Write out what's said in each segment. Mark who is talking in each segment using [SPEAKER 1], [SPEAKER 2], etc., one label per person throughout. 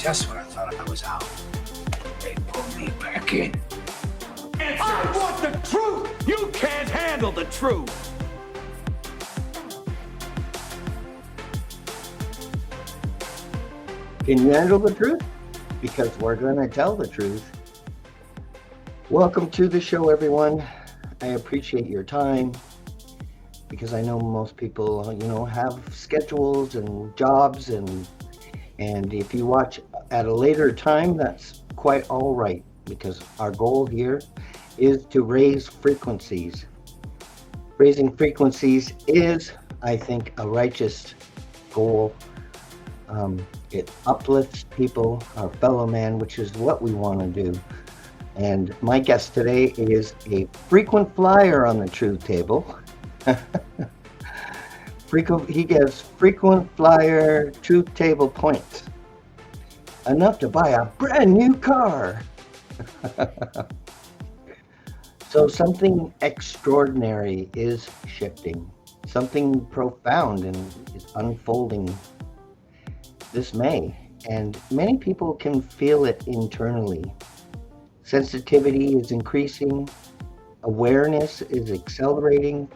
[SPEAKER 1] Just when I thought I was out, they pulled me back in.
[SPEAKER 2] I want the truth! You can't handle the truth!
[SPEAKER 3] Can you handle the truth? Because we're going to tell the truth. Welcome to the show, everyone. I appreciate your time because I know most people, have schedules and jobs, and if you watch at a later time, that's quite all right, because our goal here is to raise frequencies. Raising frequencies is, I think, a righteous goal. It uplifts people, our fellow man, which is what we want to do. And my guest today is a frequent flyer on the Truth Table. He gets frequent flyer Truth Table points, enough to buy a brand new car. So something extraordinary is shifting. Something profound and is unfolding this May, and many people can feel it internally. Sensitivity is increasing, awareness is accelerating.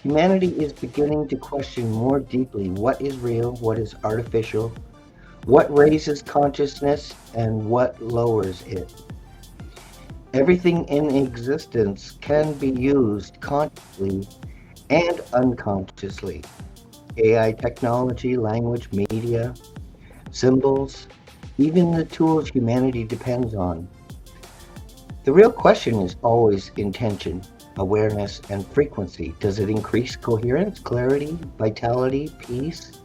[SPEAKER 3] Humanity is beginning to question more deeply what is real, what is artificial, what raises consciousness, and what lowers it. Everything in existence can be used consciously and unconsciously. AI technology, language, media, symbols, even the tools humanity depends on. The real question is always intention, awareness, and frequency. Does it increase coherence, clarity, vitality, peace,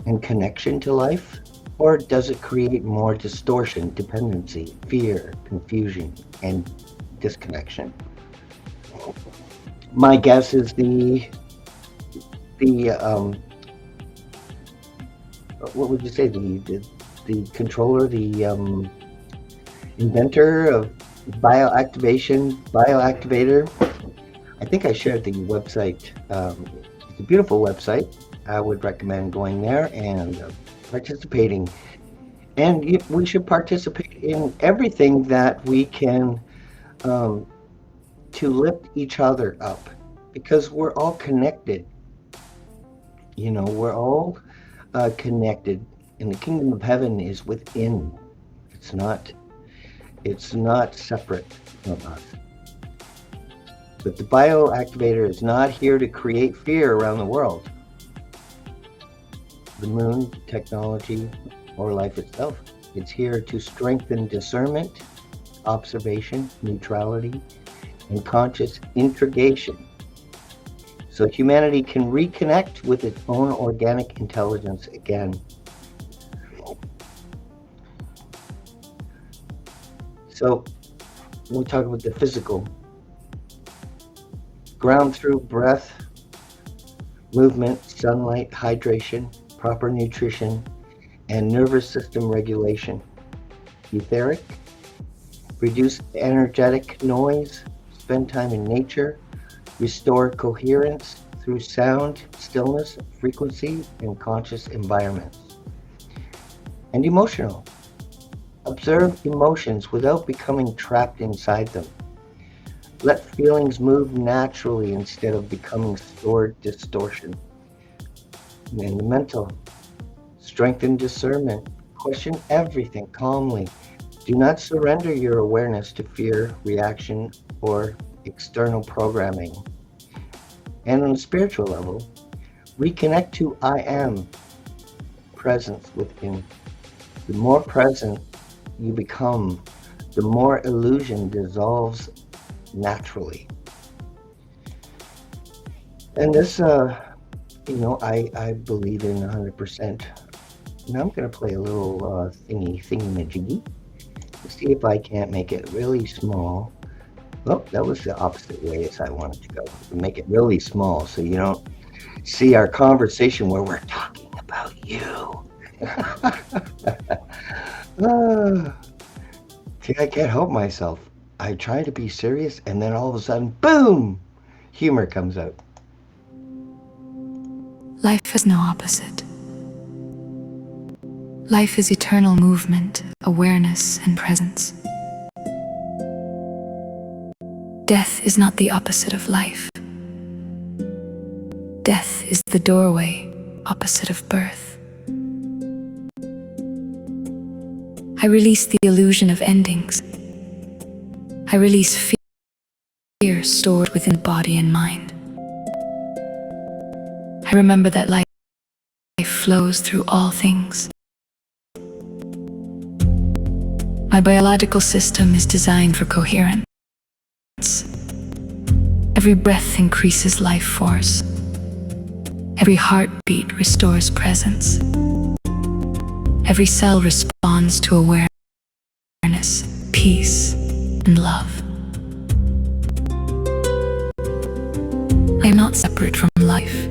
[SPEAKER 3] and connection to life? Or does it create more distortion, dependency, fear, confusion, and disconnection? My guess is what would you say, the controller, the inventor of bioactivator. I think I shared the website. It's a beautiful website. I would recommend going there and participating. And we should participate in everything that we can to lift each other up, because we're all connected. We're all connected, and the kingdom of heaven is within. It's not separate from us. But the bioactivator is not here to create fear around the world, the moon, technology, or life itself. It's here to strengthen discernment, observation, neutrality, and conscious integration, so humanity can reconnect with its own organic intelligence again. So we talk about the physical. Ground through breath, movement, sunlight, hydration, proper nutrition, and nervous system regulation. Etheric, reduce energetic noise, spend time in nature, restore coherence through sound, stillness, frequency, and conscious environments. And emotional. Observe emotions without becoming trapped inside them. Let feelings move naturally instead of becoming stored distortion. And the mental. Strengthen discernment. Question everything calmly. Do not surrender your awareness to fear, reaction, or external programming. And on a spiritual level, reconnect to I am, presence within. The more present you become, the more illusion dissolves naturally. And this, I believe in 100%. Now I'm going to play a little thingy-majiggy. Let's see if I can't make it really small. Oh, that was the opposite way as I wanted to go. Make it really small so you don't see our conversation where we're talking about you. See, I can't help myself. I try to be serious, and then all of a sudden, boom, humor comes out.
[SPEAKER 4] Life has no opposite. Life is eternal movement, awareness, and presence. Death is not the opposite of life. Death is the doorway, opposite of birth. I release the illusion of endings. I release fear stored within body and mind. I remember that life flows through all things. My biological system is designed for coherence. Every breath increases life force. Every heartbeat restores presence. Every cell responds to awareness, peace, and love. I am not separate from life.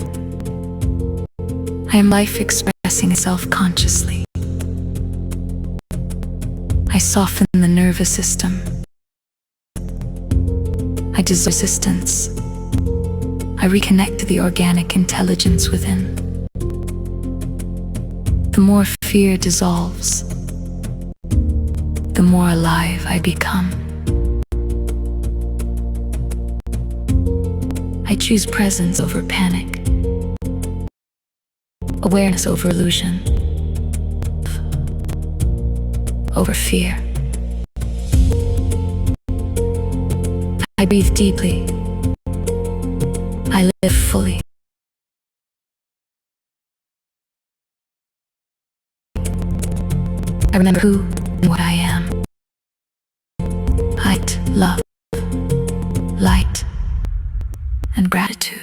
[SPEAKER 4] I am life expressing itself consciously. I soften the nervous system. I dissolve resistance. I reconnect to the organic intelligence within. The more fear dissolves, the more alive I become. I choose presence over panic, awareness over illusion, over fear. I breathe deeply. I live fully. I remember who and what I am. Height, love, light, and gratitude.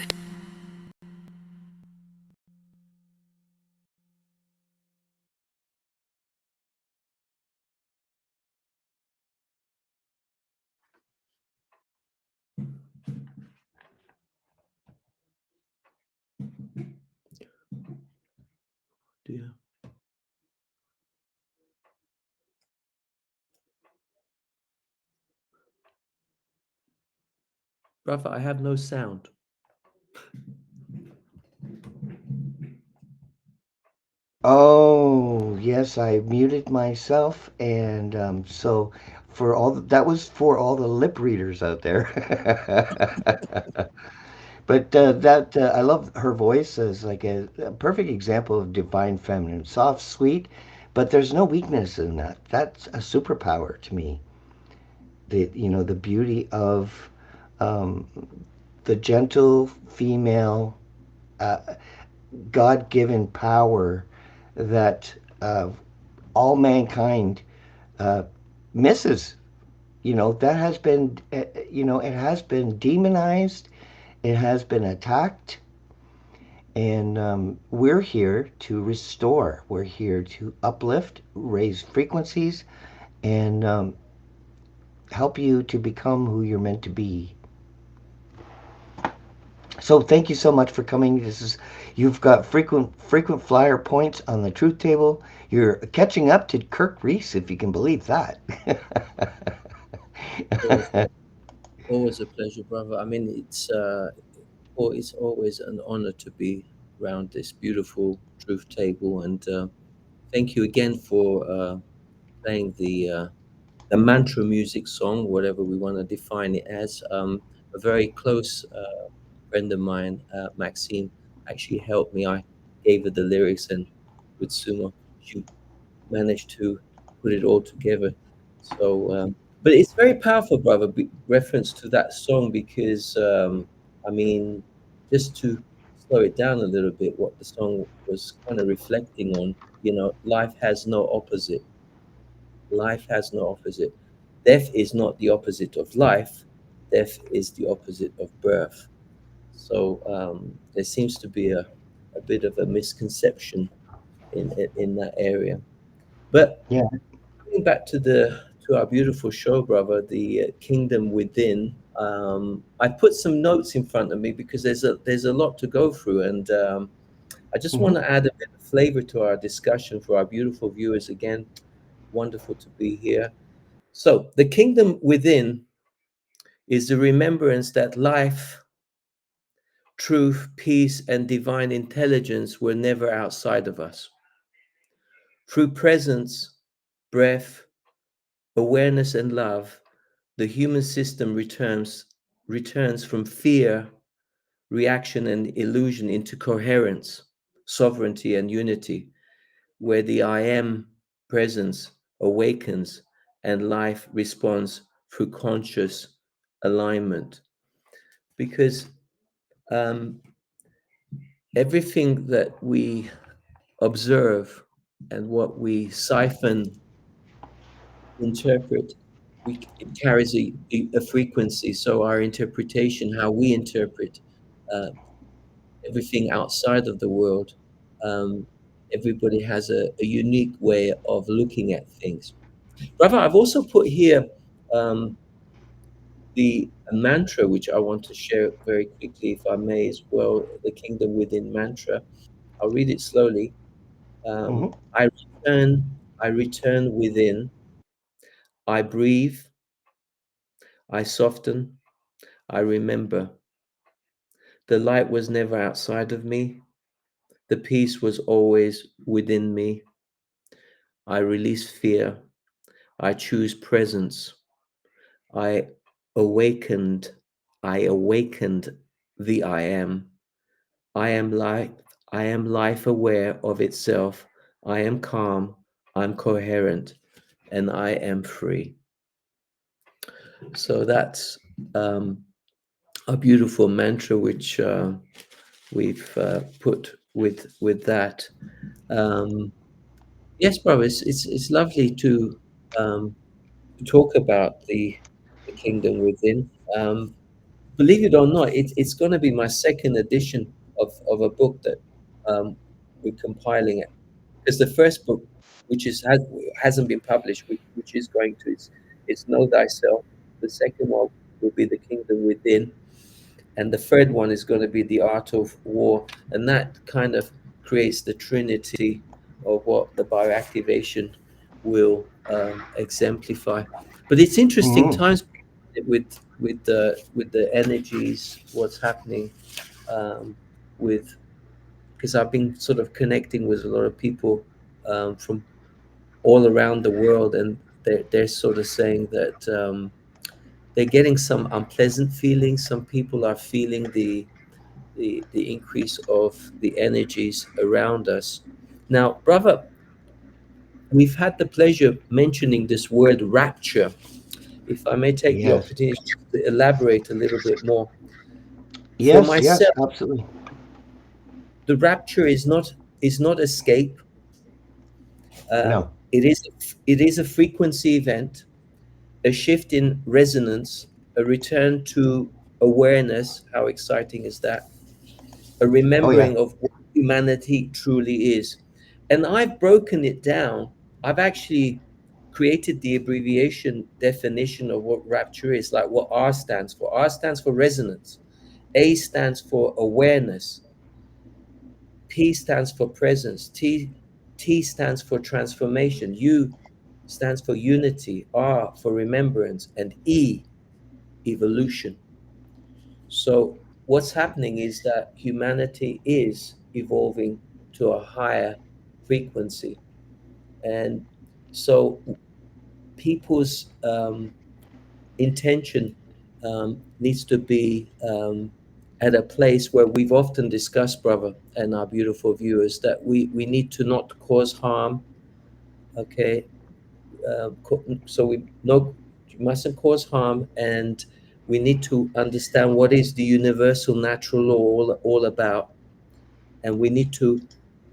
[SPEAKER 5] Dear. Brother, I have no sound.
[SPEAKER 3] Oh, yes, I muted myself, and so for all that was for all the lip readers out there. But that I love her voice as like a perfect example of divine feminine, soft, sweet, but there's no weakness in that. That's a superpower to me. The beauty of um, the gentle female, uh, God-given power that all mankind uh, misses. That has been, it has been demonized, it has been attacked, and we're here to restore. We're here to uplift, raise frequencies, and help you to become who you're meant to be. So thank you so much for coming. You've got frequent flyer points on the truth table. You're catching up to Kirk Reese, if you can believe that.
[SPEAKER 5] Always, always a pleasure, brother. I mean, it's always an honor to be around this beautiful truth table, and thank you again for playing the mantra music song, whatever we want to define it as. A very close friend of mine, Maxine, actually helped me. I gave her the lyrics, and with Sumo, she managed to put it all together. So, but it's very powerful, brother. Reference to that song because I mean, just to slow it down a little bit, what the song was kind of reflecting on. Life has no opposite. Life has no opposite. Death is not the opposite of life. Death is the opposite of birth. So there seems to be a bit of a misconception in that area. But
[SPEAKER 3] Yeah.
[SPEAKER 5] going back to our beautiful show, brother, the kingdom within. I put some notes in front of me because there's a lot to go through, and I just want
[SPEAKER 3] Hmm.
[SPEAKER 5] to add a bit of flavor to our discussion for our beautiful viewers. Again, wonderful to be here. So, the kingdom within is the remembrance that life, truth, peace, and divine intelligence were never outside of us. Through presence, breath, awareness, and love, the human system returns from fear, reaction, and illusion into coherence, sovereignty, and unity, where the I am presence awakens and life responds through conscious alignment. Because um, everything that we observe and what we siphon, interpret, it carries a frequency. So our interpretation, how we interpret uh, everything outside of the world, um, everybody has a unique way of looking at things. Brother, I've also put here um, the a mantra which I want to share very quickly, if I may, as well. The Kingdom Within mantra. I'll read it slowly.
[SPEAKER 3] Hmm.
[SPEAKER 5] I I return within. I breathe. I soften. I remember. The light was never outside of me. The peace was always within me. I release fear. I choose presence. I awakened. I awakened the I am. I am life. I am life aware of itself. I am calm. I'm coherent, and I am free. So that's a beautiful mantra which we've put with that. Um, yes, bro, it's lovely um, to talk about the kingdom within. Believe it or not, it's going to be my second edition of a book that we're compiling it, because the first book, which hasn't been published, which is going to, it's Know Thyself. The second one will be the Kingdom Within, and the third one is going to be the Art of War, and that kind of creates the trinity of what the bioactivation will exemplify. But it's interesting
[SPEAKER 3] Hmm.
[SPEAKER 5] times with the energies, what's happening um, with, because I've been sort of connecting with a lot of people from all around the world, and they're sort of saying that they're getting some unpleasant feelings. Some people are feeling the increase of the energies around us. Now, brother, we've had the pleasure of mentioning this word rapture. If I may take the
[SPEAKER 3] Yes.
[SPEAKER 5] opportunity to elaborate a little bit more. For
[SPEAKER 3] Yes. Yes.
[SPEAKER 5] myself,
[SPEAKER 3] Absolutely.
[SPEAKER 5] the rapture is not escape.
[SPEAKER 3] No.
[SPEAKER 5] It is a frequency event, a shift in resonance, a return to awareness. How exciting is that? A
[SPEAKER 3] Oh yeah.
[SPEAKER 5] remembering of what humanity truly is. And I've broken it down. I've actually created the abbreviation definition of what rapture is, like what R stands for. R stands for resonance, A stands for awareness, P stands for presence, T stands for transformation, U stands for unity, R for remembrance, and E, evolution. So what's happening is that humanity is evolving to a higher frequency. And so people's intention needs to be at a place where we've often discussed, brother, and our beautiful viewers, that we need to not cause harm. Okay, so we no, you mustn't cause harm, and we need to understand what is the universal natural law all about, and we need to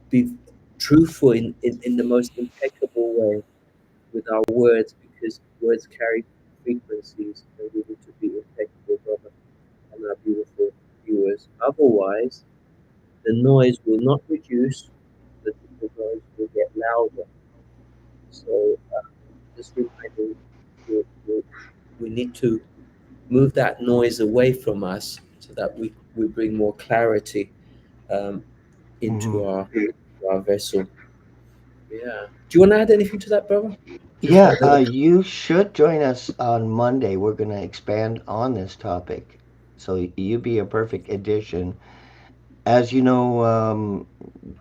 [SPEAKER 5] be truthful in the most impeccable way with our words, because words carry frequencies, and we need to be impeccable, brother, and our beautiful viewers. Otherwise, the noise will not reduce, the noise will get louder. So, just reminding we need to move that noise away from us so that we bring more clarity um,
[SPEAKER 3] Hmm.
[SPEAKER 5] into our vessel. Yeah. Do you want to add anything to that, brother? Just
[SPEAKER 3] Yeah.
[SPEAKER 5] like little.
[SPEAKER 3] You should join us on Monday. We're going to expand on this topic. So you be a perfect addition. As you know,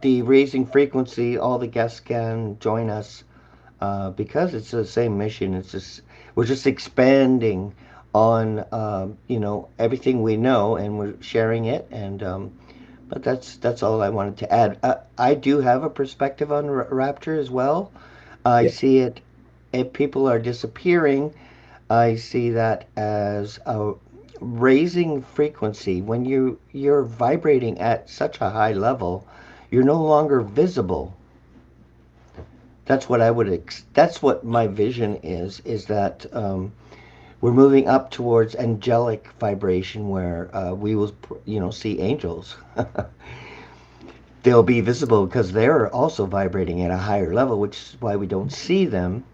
[SPEAKER 3] the raising frequency, all the guests can join us because it's the same mission. It's just we're just expanding on everything we know, and we're sharing it. And but that's all I wanted to add. I do have a perspective on Rapture as well. I
[SPEAKER 5] Yeah.
[SPEAKER 3] see it. If people are disappearing, I see that as a raising frequency. When you're vibrating at such a high level, you're no longer visible. That's what I would. That's what my vision is that we're moving up towards angelic vibration, where we will, see angels. They'll be visible because they're also vibrating at a higher level, which is why we don't see them.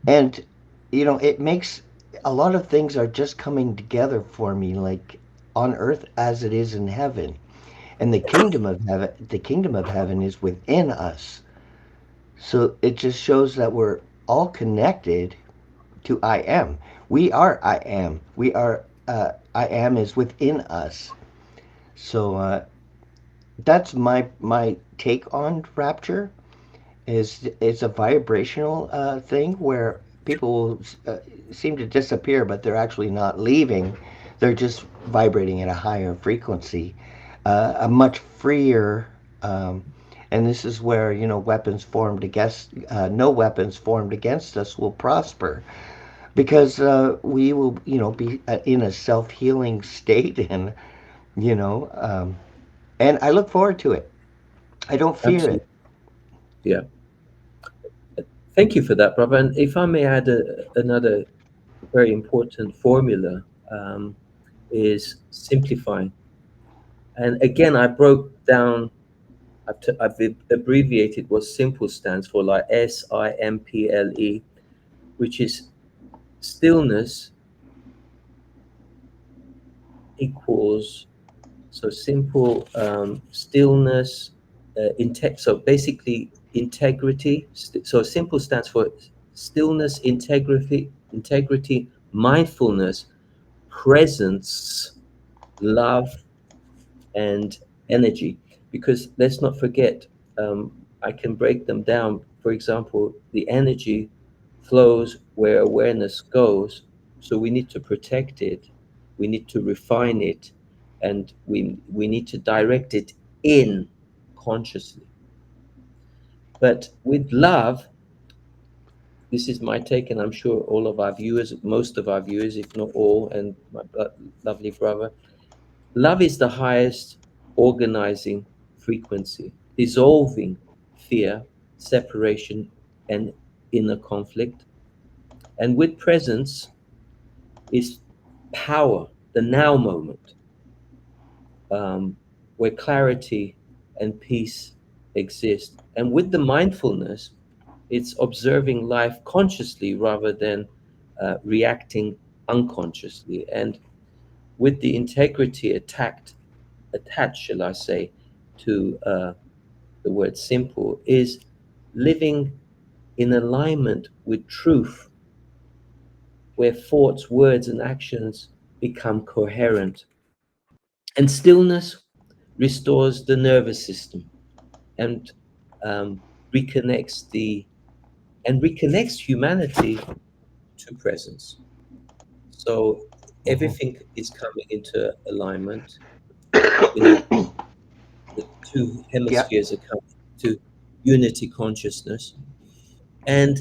[SPEAKER 3] And it makes a lot of things are just coming together for me, like on earth as it is in heaven. And the kingdom of heaven is within us. So it just shows that we're all connected to I am. We are I am. We are I am is within us. So that's my take on rapture. Is it's a vibrational thing where people will seem to disappear, but they're actually not leaving. They're just vibrating at a higher frequency, a much freer. And this is where weapons formed against no weapons formed against us will prosper, because we will be in a self-healing state. And you know and I look forward to it. I don't fear it.
[SPEAKER 5] Absolutely. Yeah. Thank you for that, brother. And if I may add another very important formula, is simplifying. And again, I broke down, I've abbreviated what simple stands for, like SIMPLE, which is stillness equals, so simple, stillness, so basically integrity. So simple stands for stillness, integrity, mindfulness, presence, love, and energy. Because let's not forget, I can break them down. For example, the energy flows where awareness goes. So we need to protect it, we need to refine it, and we need to direct it in consciously. But with love, this is my take, and I'm sure all of our viewers, most of our viewers, if not all, and my lovely brother, love is the highest organizing frequency, dissolving fear, separation, and inner conflict. And with presence is power, the now moment, where clarity and peace exist. And with the mindfulness, it's observing life consciously rather than reacting unconsciously. And with the integrity attached, shall I say, to the word simple, is living in alignment with truth, where thoughts, words, and actions become coherent. And stillness restores the nervous system and um, reconnects the reconnects humanity to presence. So
[SPEAKER 3] Mhm.
[SPEAKER 5] everything is coming into alignment. You know, the two
[SPEAKER 3] Yeah.
[SPEAKER 5] hemispheres are coming to unity consciousness, and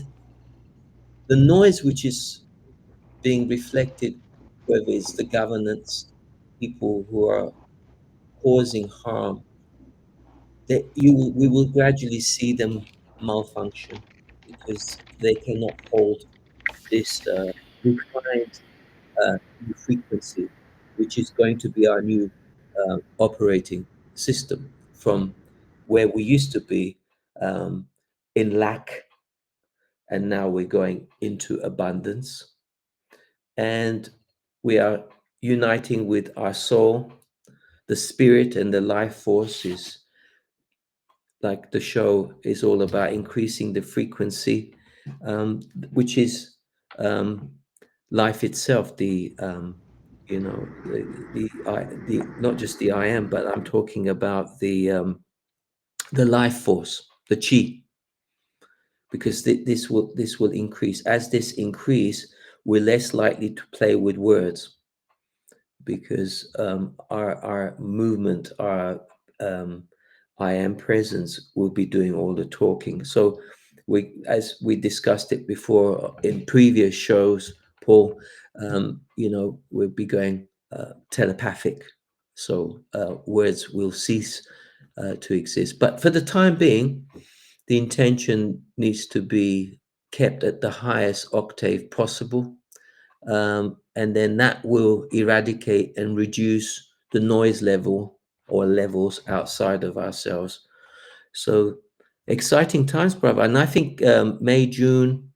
[SPEAKER 5] the noise which is being reflected, whether it's the governance, people who are causing harm, that we will gradually see them malfunction because they cannot hold this refined new frequency, which is going to be our new operating system from where we used to be, um, in lack, and now we're going into abundance. And we are uniting with our soul, the spirit, and the life forces. Like the show is all about increasing the frequency, which is um, life itself, the You know, the not just the I am, but I'm talking about the life force, the chi, because this will increase. As this increase, we're less likely to play with words because our movement, our um, I am presence will be doing all the talking. So as we discussed it before in previous shows, Paul, we'll be going telepathic. So words will cease to exist. But for the time being, the intention needs to be kept at the highest octave possible, and then that will eradicate and reduce the noise level or levels outside of ourselves. So exciting times, brother. And I think May, June,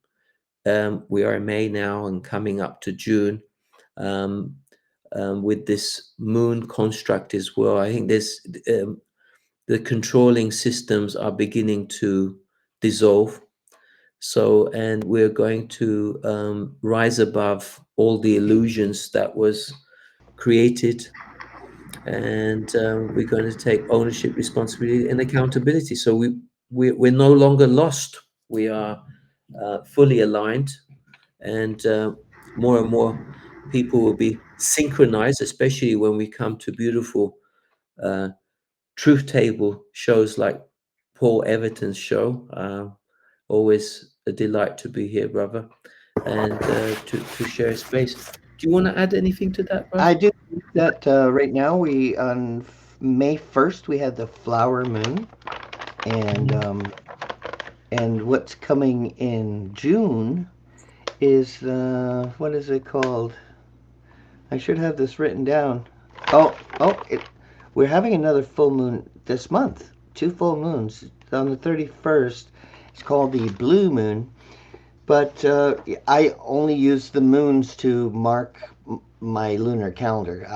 [SPEAKER 5] we are in May now and coming up to June, um, with this moon construct as well. I think um, the controlling systems are beginning to dissolve. So, and we're going to rise above all the illusions that was created, and we're going to take ownership, responsibility, and accountability. So we're no longer lost. We are fully aligned, and more and more people will be synchronized, especially when we come to beautiful uh, truth table shows like Paul Everton's show. Always a delight to be here, brother, and to share space. Do you want to add anything to that,
[SPEAKER 3] I
[SPEAKER 5] brother?
[SPEAKER 3] do think that right now we on May 1st we had the flower moon, and
[SPEAKER 5] Mhm.
[SPEAKER 3] what's coming in June is what is it called? I should have this written down. We're having another full moon this month. Two full moons on the 31st. It's called the blue moon, but I only use the moons to mark my lunar calendar.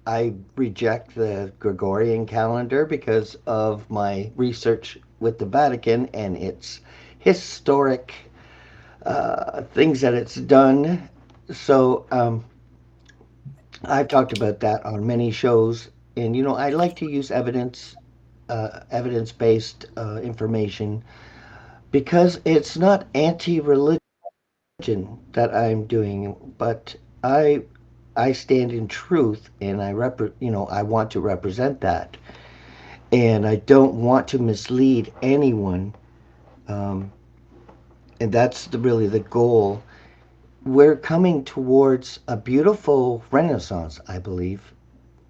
[SPEAKER 3] I reject the Gregorian calendar because of my research with the Vatican and its historic things that it's done. So I've talked about that on many shows, and I like to use evidence-based information because it's not anti-religion that I'm doing, but I I stand in truth, and I want to represent that, and I don't want to mislead anyone, um, and that's really the goal. We're coming towards a beautiful renaissance, I believe,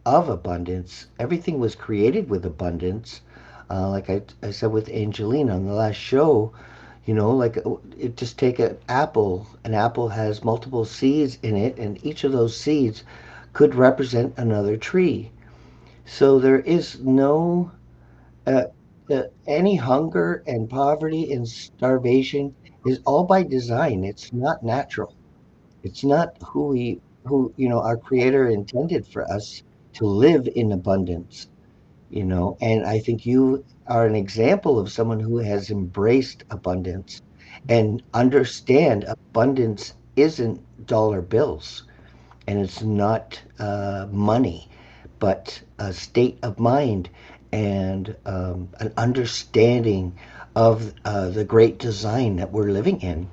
[SPEAKER 3] of abundance. Everything was created with abundance. Like I said with Angelina on the last show, like just take an apple. An apple has multiple seeds in it, and each of those seeds could represent another tree. So there is no uh, any hunger and poverty and starvation is all by design. It's not natural. It's not who our Creator intended for us to live in abundance. And I think you are an example of someone who has embraced abundance and understand abundance isn't dollar bills and it's not money, but a state of mind and an understanding of the great design that we're living in,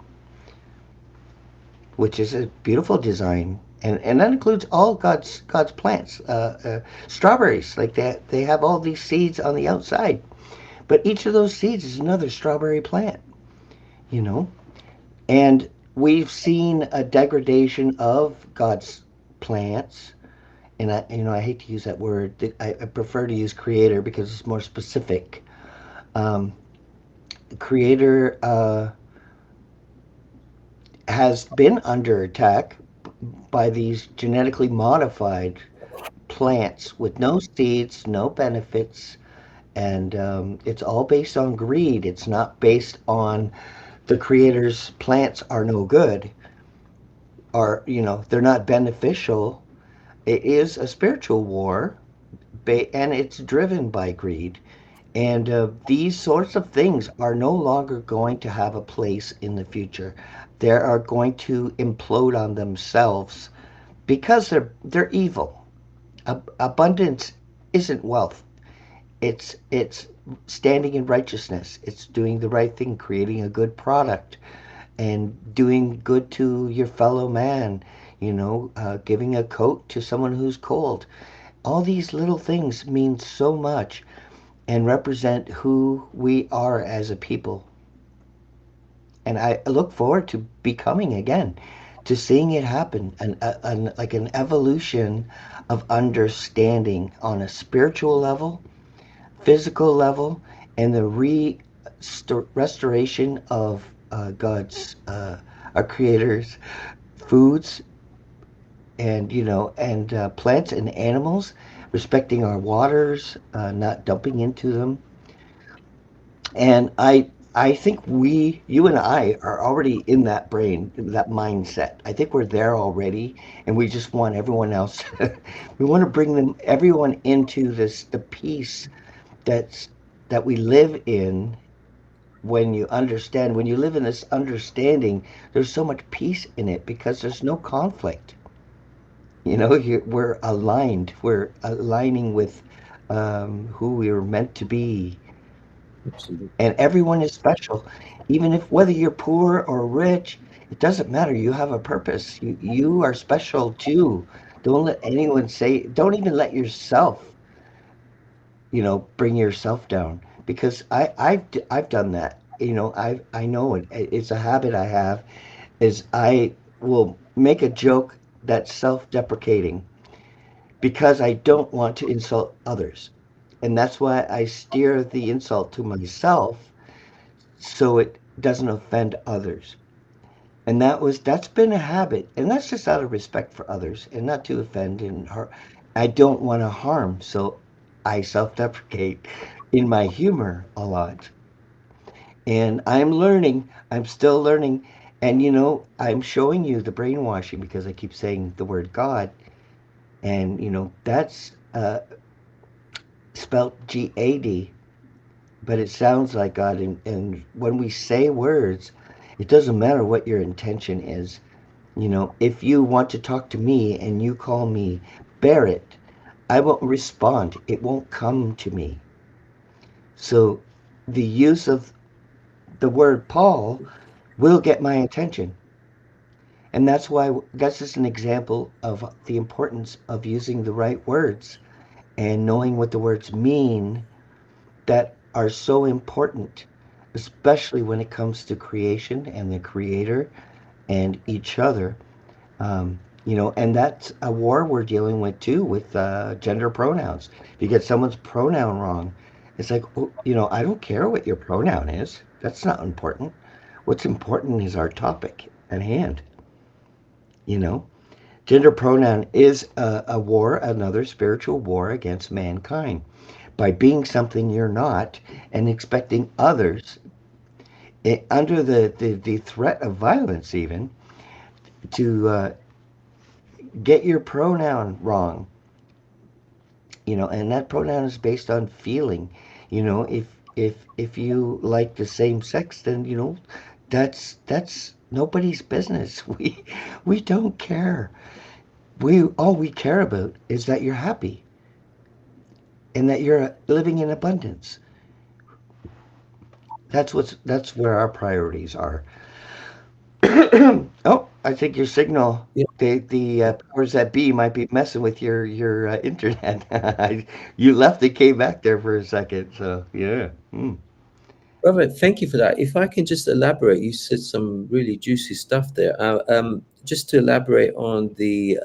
[SPEAKER 3] which is a beautiful design, and that includes all God's plants. Strawberries, like that, they have all these seeds on the outside, but each of those seeds is another strawberry plant. You know, and we've seen a degradation of God's plants. And I hate to use that word. I prefer to use creator because it's more specific. Um, Creator has been under attack by these genetically modified plants with no seeds, no benefits, and it's all based on greed. It's not based on the creator's plants are no good or they're not beneficial. It is a spiritual war, and it's driven by greed. And these sorts of things are no longer going to have a place in the future. They are going to implode on themselves because they're evil. Abundance isn't wealth. It's standing in righteousness. It's doing the right thing, creating a good product, and doing good to your fellow man. Giving a coat to someone who's cold. All these little things mean so much and represent who we are as a people. And I look forward to becoming again, to seeing it happen, like an evolution of understanding on a spiritual level, physical level, and the restoration of God's, our Creator's foods, and plants and animals, respecting our waters, not dumping into them. And I think you and I are already in that brain, that mindset. I think we're there already, and we just want everyone else. We want to bring everyone into the peace that's that we live in. When you live in this understanding, there's so much peace in it because there's no conflict. We're aligned. We're aligning with who we were meant to be,
[SPEAKER 5] Absolutely.
[SPEAKER 3] and everyone is special. Even if whether you're poor or rich, it doesn't matter. You have a purpose. You are special too. Don't let anyone say. Don't even let yourself, bring yourself down, because I've done that. I know it. It's a habit I have. Is I will make a joke that's self-deprecating because I don't want to insult others. And that's why I steer the insult to myself so it doesn't offend others. And that's been a habit, and that's just out of respect for others and not to offend and harm. I don't want to harm, so I self-deprecate in my humor a lot. And I'm learning. I'm still learning. And I'm showing you the brainwashing because I keep saying the word God, and that's spelled GAD, but it sounds like God. And when we say words, it doesn't matter what your intention is. If you want to talk to me and you call me Barrett, I won't respond. It won't come to me. So the use of the word Paul will get my attention. And that's just an example of the importance of using the right words and knowing what the words mean that are so important, especially when it comes to creation and the creator and each other. And that's a war we're dealing with too, with gender pronouns. If you get someone's pronoun wrong, it's like, oh, I don't care what your pronoun is. That's not important. What's important is our topic at hand. You know, Gender pronoun is a war, another spiritual war against mankind. By being something you're not and expecting others, under the threat of violence, even, to get your pronoun wrong. And that pronoun is based on feeling. If you like the same sex, then that's nobody's business. We don't care. We all we care about is that you're happy and that you're living in abundance. That's where our priorities are. Oh, I think your signal,
[SPEAKER 5] Yeah,
[SPEAKER 3] the powers that be might be messing with your internet. You left and came back there for a second, so yeah.
[SPEAKER 5] Robert, thank you for that. If I can just elaborate, you said some really juicy stuff there. Just to elaborate on the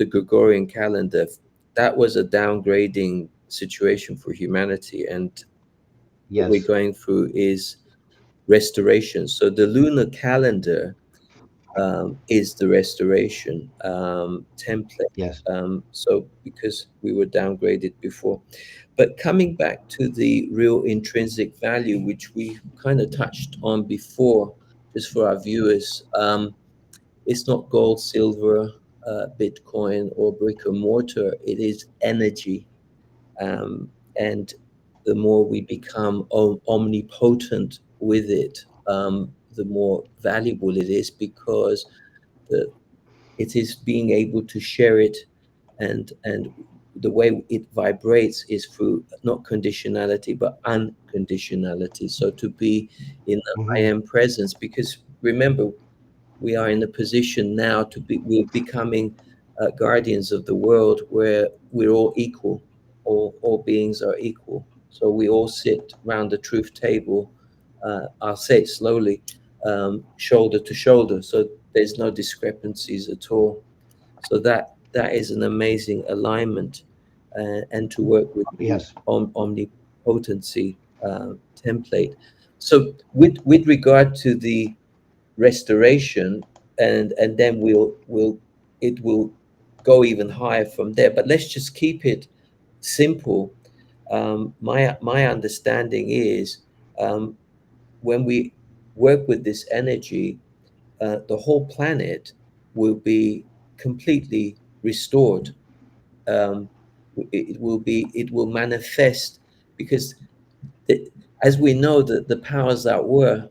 [SPEAKER 5] Gregorian calendar, that was a downgrading situation for humanity, and what we're
[SPEAKER 3] Yes,
[SPEAKER 5] going through is restoration. So the lunar calendar is the restoration template.
[SPEAKER 3] yes,
[SPEAKER 5] So because we were downgraded before. But coming back to the real intrinsic value, which we kind of touched on before, just for our viewers, it's not gold, silver, Bitcoin, or brick and mortar. It is energy. And the more we become omnipotent with it, the more valuable it is because the It is being able to share it, and the way it vibrates is through not conditionality but unconditionality. So to be in the I
[SPEAKER 3] Hmm.
[SPEAKER 5] am presence, because remember, we are in a position now to be, we're becoming guardians of the world where we're all equal, all beings are equal. So we all sit round the truth table, I'll say it slowly, shoulder to shoulder, so there's no discrepancies at all. So that is an amazing alignment, and to work with the
[SPEAKER 3] Yes.
[SPEAKER 5] omnipotency template. So with regard to the restoration, and then we'll it will go even higher from there, but let's just keep it simple. My understanding is, um, when we work with this energy, the whole planet will be completely restored. um, it will manifest, because the, as we know, that the powers that were,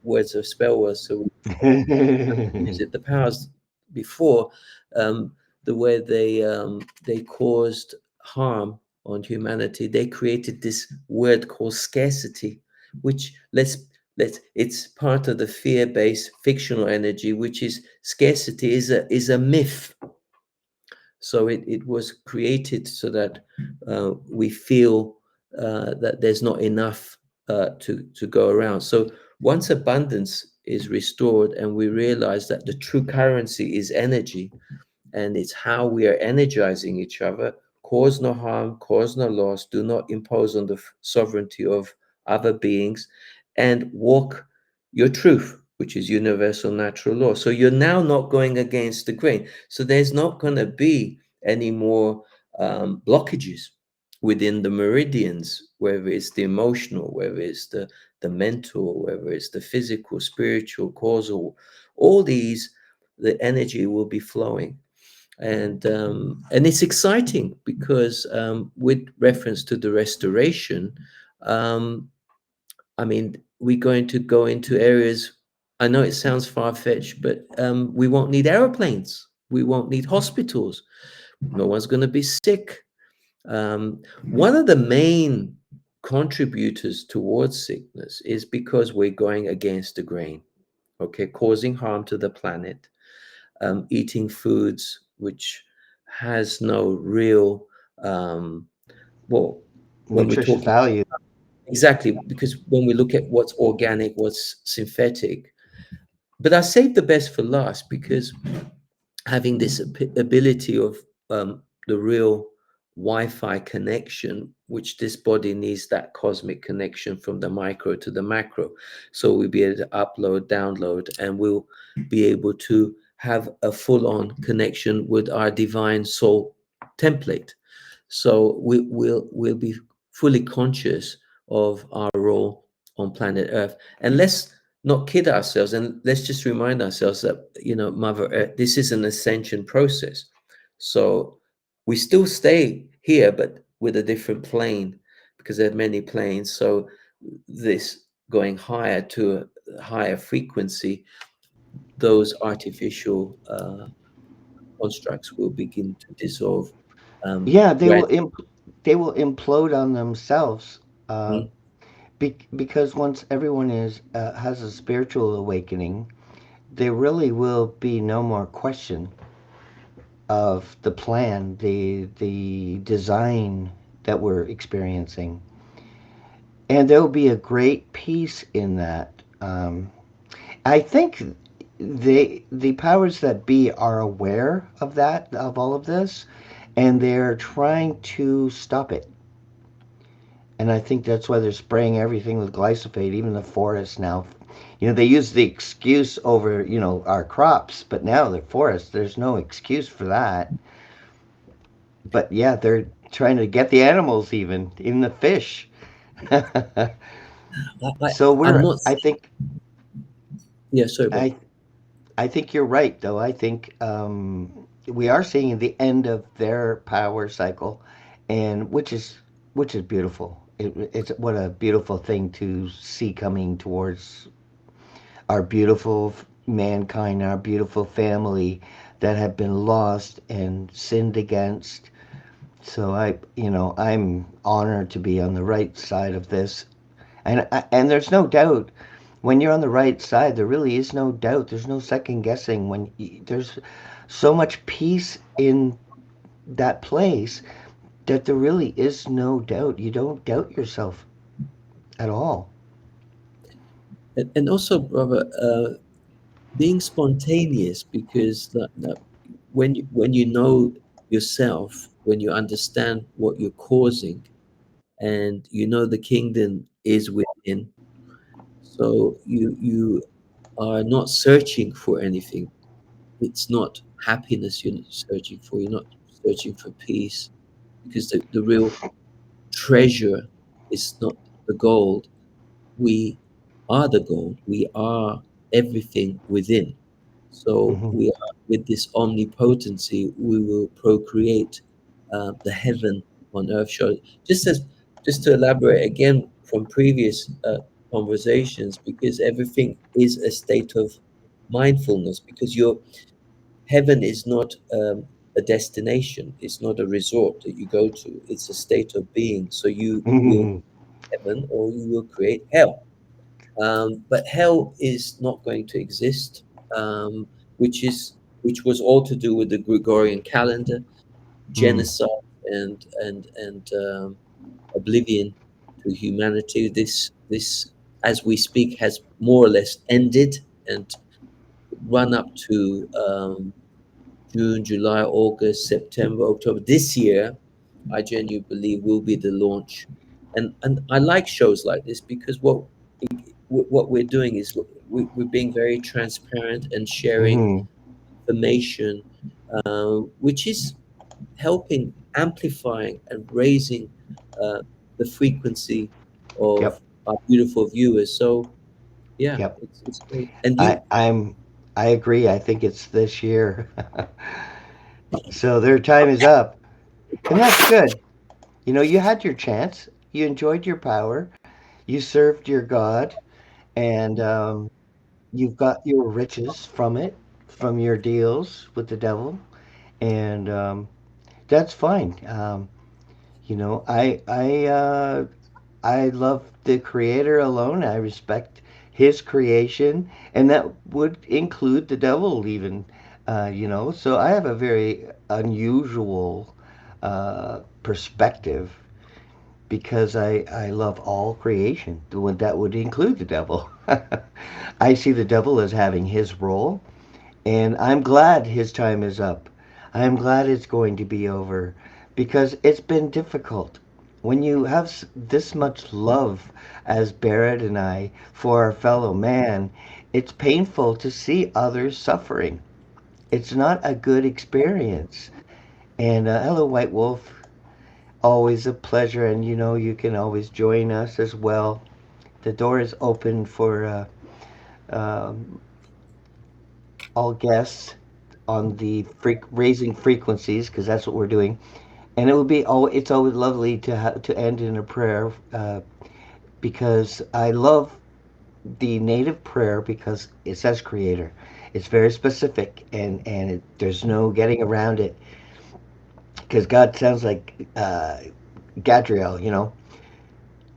[SPEAKER 5] words of spell words, so use it. The powers before, um, the way they caused harm on humanity, they created this word called scarcity, which let's it's part of the fear-based fictional energy, which is scarcity is a myth. So it was created so that we feel that there's not enough to go around. So once abundance is restored and we realize that the true currency is energy, and it's how we are energizing each other. Cause no harm, cause no loss, do not impose on the sovereignty of other beings, and walk your truth, which is universal natural law. So you're now not going against the grain. So there's not going to be any more blockages within the meridians, whether it's the emotional, whether it's the mental, whether it's the physical, spiritual, causal, all these, the energy will be flowing. And it's exciting because, with reference to the restoration, um, I mean, we're going to go into areas. I know it sounds far fetched, but we won't need airplanes. We won't need hospitals. No one's going to be sick. One of the main contributors towards sickness is because we're going against the grain, okay, causing harm to the planet, eating foods which has no real, um, well, when we're
[SPEAKER 3] Nutritious
[SPEAKER 5] talking,
[SPEAKER 3] value.
[SPEAKER 5] exactly, because when we look at what's organic, what's synthetic, but I saved the best for last, because having this ability of, the real Wi-Fi connection, which this body needs, that cosmic connection from the micro to the macro. So we'll be able to upload, download, and we'll be able to have a full-on connection with our divine soul template. So we'll be fully conscious of our role on planet Earth. And let's not kid ourselves, and let's just remind ourselves that, Mother Earth, this is an ascension process. So we still stay here, but with a different plane, because there are many planes. So this going higher to a higher frequency, those artificial constructs will begin to dissolve.
[SPEAKER 3] Yeah,
[SPEAKER 5] Gradually.
[SPEAKER 3] they will implode on themselves, uh,
[SPEAKER 5] Mhm.
[SPEAKER 3] because once everyone is has a spiritual awakening, there really will be no more question of the plan, the design that we're experiencing, and there will be a great peace in that. I think the powers that be are aware of that, of all of this, and they're trying to stop it. And I think that's why they're spraying everything with glyphosate, even the forests now. They use the excuse over, our crops, but now the forests, there's no excuse for that. But yeah, they're trying to get the animals, even the fish. So
[SPEAKER 5] I'm not.
[SPEAKER 3] I think,
[SPEAKER 5] Yeah, sorry, bro.
[SPEAKER 3] I, I think you're right, though. I think we are seeing the end of their power cycle, and which is beautiful. It's what a beautiful thing to see coming towards our beautiful mankind, our beautiful family. that have been lost and sinned against. So I'm honored to be on the right side of this. And there's no doubt when you're on the right side, there really is no doubt. There's no second guessing there's so much peace in that place that there really is no doubt. You don't doubt yourself at all.
[SPEAKER 5] And also, brother, being spontaneous, because when you know yourself, when you understand what you're causing, and you know the kingdom is within, so you are not searching for anything. It's not happiness you're not searching for. You're not searching for peace, because the real treasure is not the gold. We are the gold. We are everything within. So
[SPEAKER 3] Hmm.
[SPEAKER 5] we are with this omnipotency. We will procreate the heaven on earth. Show just to elaborate again from previous conversations, because everything is a state of mindfulness. Because your heaven is not a destination. It's not a resort that you go to. It's a state of being. So you will
[SPEAKER 3] Hmm.
[SPEAKER 5] heaven or you will create hell. But hell is not going to exist, which is which was all to do with the Gregorian calendar,
[SPEAKER 3] Hmm.
[SPEAKER 5] genocide, and oblivion to humanity. This, as we speak, has more or less ended and run up to June, July, August, September, October. This year, I genuinely believe will be the launch, and I like shows like this because what we're doing is we're being very transparent and sharing
[SPEAKER 3] Hmm.
[SPEAKER 5] information, which is helping amplifying and raising uh, the frequency of
[SPEAKER 3] Yep.
[SPEAKER 5] our beautiful viewers. So yeah,
[SPEAKER 3] Yep.
[SPEAKER 5] it's great. And
[SPEAKER 3] I
[SPEAKER 5] you,
[SPEAKER 3] I'm I agree. I think it's this year. So their time is up. And that's good. You had your chance. You enjoyed your power. You served your God, and you've got your riches from it, from your deals with the devil, and that's fine. I love the Creator alone. I respect His creation, and that would include the devil, even. So I have a very unusual perspective because I love all creation. That would include the devil. I see the devil as having his role, and I'm glad his time is up. I'm glad it's going to be over because it's been difficult. When you have this much love as Barrett and I for our fellow man, it's painful to see others suffering. It's not a good experience. And hello, White Wolf. Always a pleasure, and you can always join us as well. The door is open for um, all guests on the raising frequencies because that's what we're doing. And it's always lovely to end in a prayer because I love the native prayer because it says Creator. It's very specific and there's no getting around it because God sounds like Gadriel,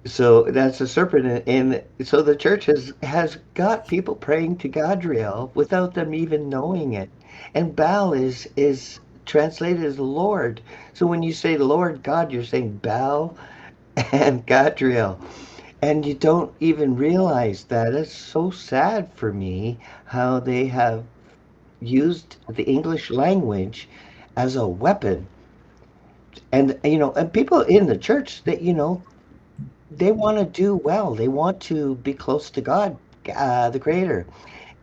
[SPEAKER 3] So that's a serpent, and so the church has got people praying to Gadriel without them even knowing it. And Baal is translated as Lord. So when you say Lord God, you're saying Baal and Gadriel, and you don't even realize that. It's so sad for me how they have used the English language as a weapon. And people in the church that they want to do well. They want to be close to God, the Creator,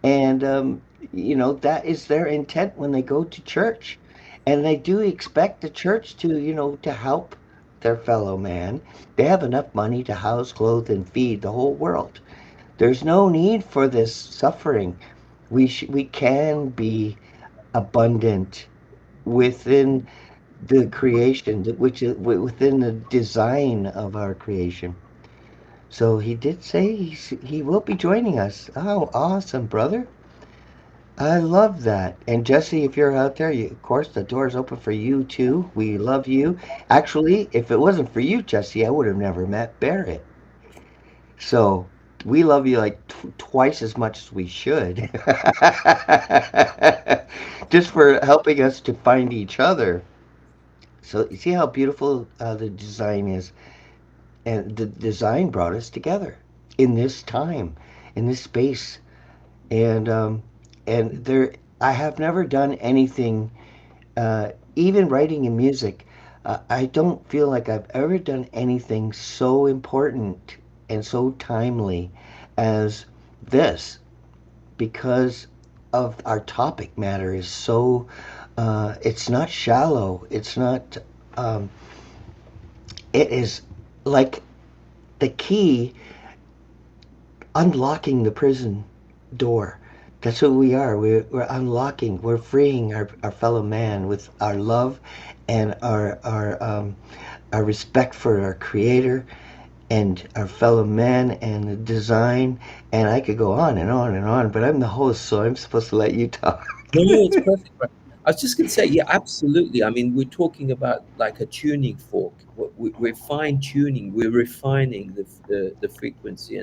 [SPEAKER 3] and that is their intent when they go to church, and they do expect the church to help their fellow man. They have enough money to house, clothe, and feed the whole world. There's no need for this suffering. We can be abundant within the creation, which is within the design of our creation. So he did say he will be joining us. Oh, awesome, brother. I love that. And Jesse, if you're out there, of course, the door's open for you too. We love you. Actually, if it wasn't for you, Jesse, I would have never met Barrett. So we love you like twice as much as we should. Just for helping us to find each other. So you see how beautiful the design is, and the design brought us together in this time, in this space, and there. I have never done anything, even writing in music. I don't feel like I've ever done anything so important and so timely as this, because of our topic matter is so. It's not shallow. It's not. Um, it is like the key unlocking the prison door. That's what we are. We're unlocking, we're freeing our fellow man with our love and our respect for our creator and our fellow man and the design. And I could go on and on and on, but I'm the host, so I'm supposed to let you talk.
[SPEAKER 5] No, no, it's perfect. Right. I was just going to say, yeah, absolutely. I mean, we're talking about like a tuning fork. We're fine tuning, we're refining the frequency,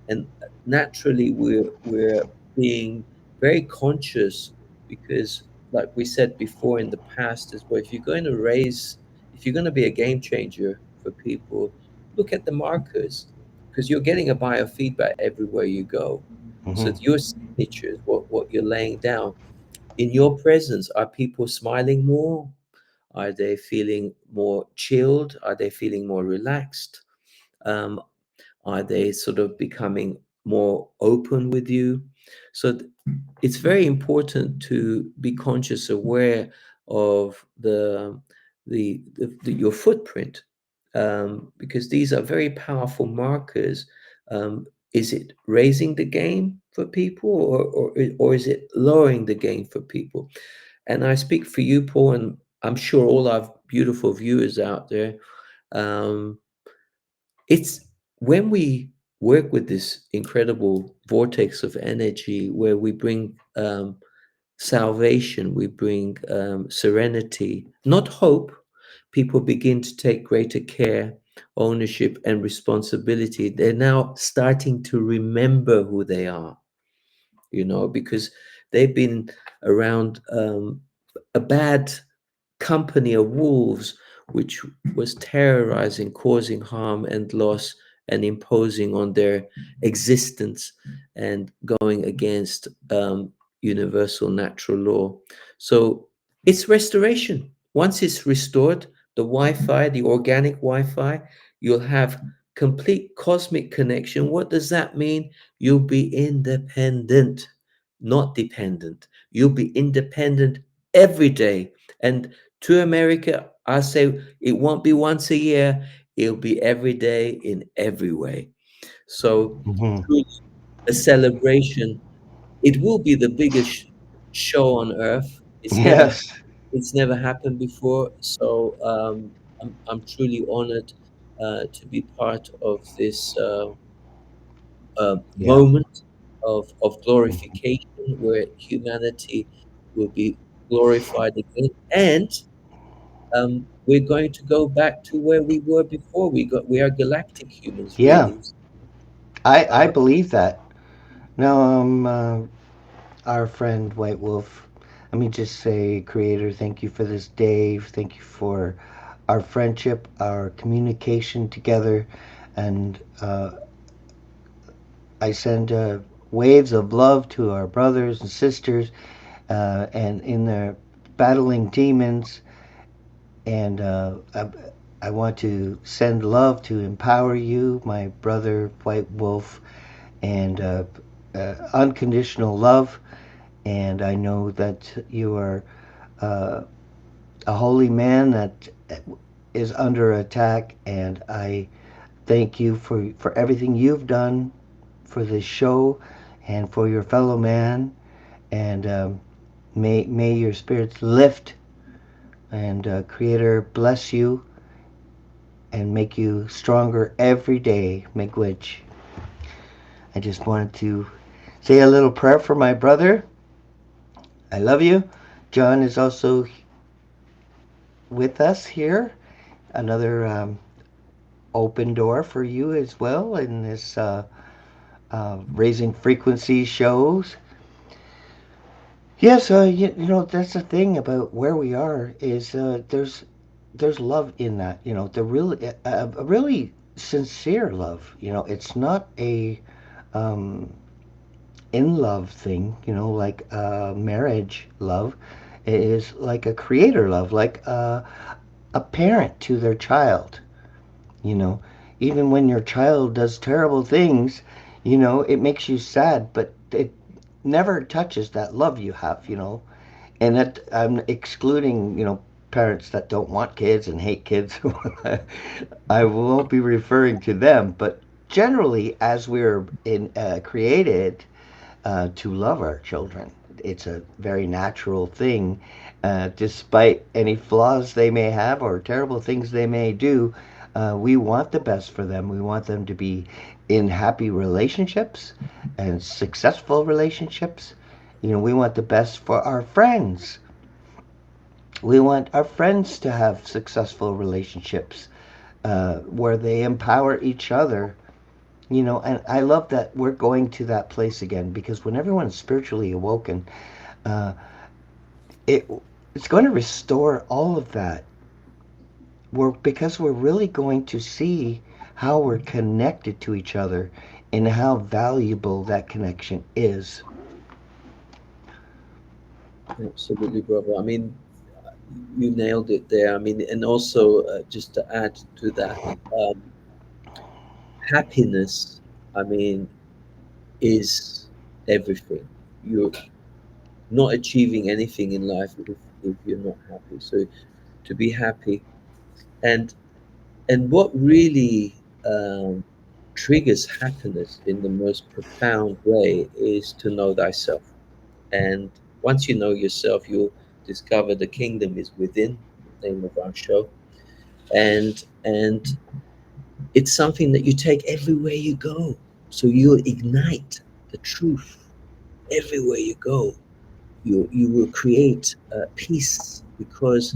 [SPEAKER 5] and naturally we're being very conscious because, like we said before in the past as well, if you're going to be a game changer for people, look at the markers because you're getting a biofeedback everywhere you go. So
[SPEAKER 3] Hmm.
[SPEAKER 5] your signatures, what you're laying down in your presence, are people smiling more? Are they feeling more chilled? Are they feeling more relaxed? Um, are they sort of becoming more open with you? So it's very important to be conscious, aware of your footprint, because these are very powerful markers. Is it raising the game for people, or is it lowering the game for people? And I speak for you, Paul, and I'm sure all our beautiful viewers out there. Um, it's when we work with this incredible vortex of energy where we bring salvation, we bring serenity, not hope, people begin to take greater care, ownership, and responsibility. They're now starting to remember who they are, because they've been around a bad company of wolves, which was terrorizing, causing harm and loss, and imposing on their existence and going against universal natural law. So it's restoration. Once it's restored, the Wi Fi, the organic Wi Fi, you'll have complete cosmic connection. What does that mean? You'll be independent, not dependent. You'll be independent every day. And to America, I say it won't be once a year, it'll be every day in every way. So,
[SPEAKER 3] Hmm.
[SPEAKER 5] truly, a celebration. It will be the biggest show on earth.
[SPEAKER 3] Yes.
[SPEAKER 5] It's never happened before. So, I'm truly honored to be part of this
[SPEAKER 3] Yeah.
[SPEAKER 5] moment of
[SPEAKER 3] Mhm.
[SPEAKER 5] glorification where humanity will be glorified again. And we're going to go back to where we were before. We are galactic humans,
[SPEAKER 3] Yeah.
[SPEAKER 5] really.
[SPEAKER 3] I
[SPEAKER 5] Uh,
[SPEAKER 3] believe that. Now, our friend White Wolf. Let me just say, Creator, thank you for this day. Thank you for our friendship, our communication together, and I send waves of love to our brothers and sisters, and in their battling demons. And I want to send love to empower you, my brother White Wolf, and unconditional love. And I know that you are uh, a holy man that is under attack, and I thank you for everything you've done for this show and for your fellow man. And may your spirits lift, and Creator bless you and make you stronger every day. Make which I just wanted to say a little prayer for my brother. I love you. John is also with us here. Another open door for you as well in this raising frequency shows. Yes, you know that's the thing about where we are is there's love in that. You know, the really a really sincere love. You know, it's not a um, in love thing. You know, like marriage love. It is like a creator love, like a parent to their child. You know, even when your child does terrible things, you know, it makes you sad, but it never touches that love you have. You know, and that I'm excluding, you know, parents that don't want kids and hate kids. I won't be referring to them, but generally, as we're created to love our children, it's a very natural thing, despite any flaws they may have or terrible things they may do. We want the best for them. We want them to be in happy relationships and successful relationships. You know, we want the best for our friends. We want our friends to have successful relationships where they empower each other. You know, and I love that we're going to that place again because when everyone's spiritually awoken, uh, it it's going to restore all of that. Because we're really going to see how we're connected to each other and how valuable that connection is.
[SPEAKER 5] Absolutely, brother. I mean, you nailed it there. I mean, and also just to add to that, um, happiness, I mean, is everything. You're not achieving anything in life if you're not happy. So to be happy, and what really triggers happiness in the most profound way is to know thyself. And once you know yourself, you'll discover the kingdom is within, the name of our show. And it's something that you take everywhere you go. So you'll ignite the truth everywhere you go. You will create peace, because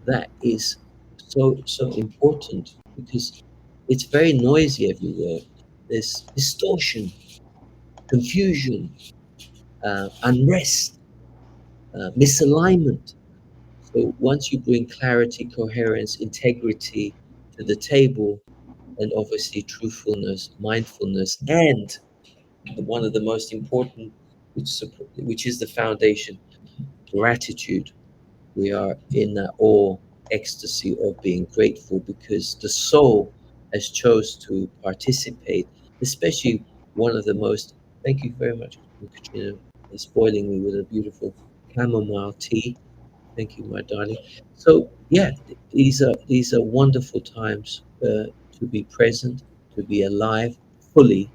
[SPEAKER 5] that is so important, because it's very noisy everywhere. There's distortion, confusion, unrest, misalignment. So once you bring clarity, coherence, integrity to the table, and obviously truthfulness, mindfulness, and one of the most important, which is the foundation, gratitude. We are in that awe, ecstasy of being grateful because the soul has chose to participate, especially one of the most. Thank you very much, Katrina, for spoiling me with a beautiful chamomile tea. Thank you, my darling. So yeah, these are wonderful times to be present, to be alive, fully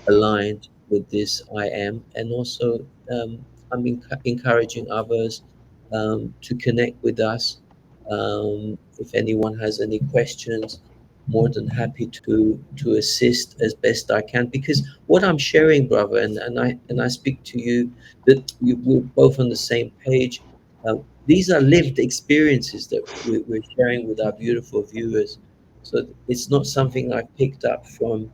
[SPEAKER 5] aligned with this I am, and also I'm encouraging others to connect with us. If anyone has any questions, more than happy to assist as best I can. Because what I'm sharing, brother, and I speak to you that we're both on the same page. These are lived experiences that we're sharing with our beautiful viewers. So it's not something I picked up from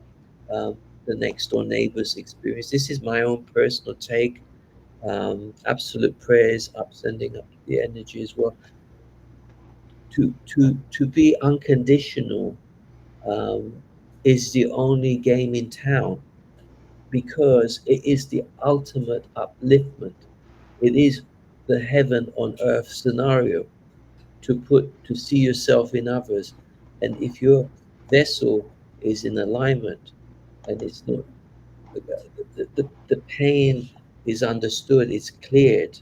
[SPEAKER 5] um, the next door neighbor's experience. This is my own personal take. Absolute prayers, up sending up the energy as well. To be unconditional is the only game in town, because it is the ultimate upliftment. It is the heaven on earth scenario, to see yourself in others, and if your vessel is in alignment and it's not, the pain is understood, it's cleared,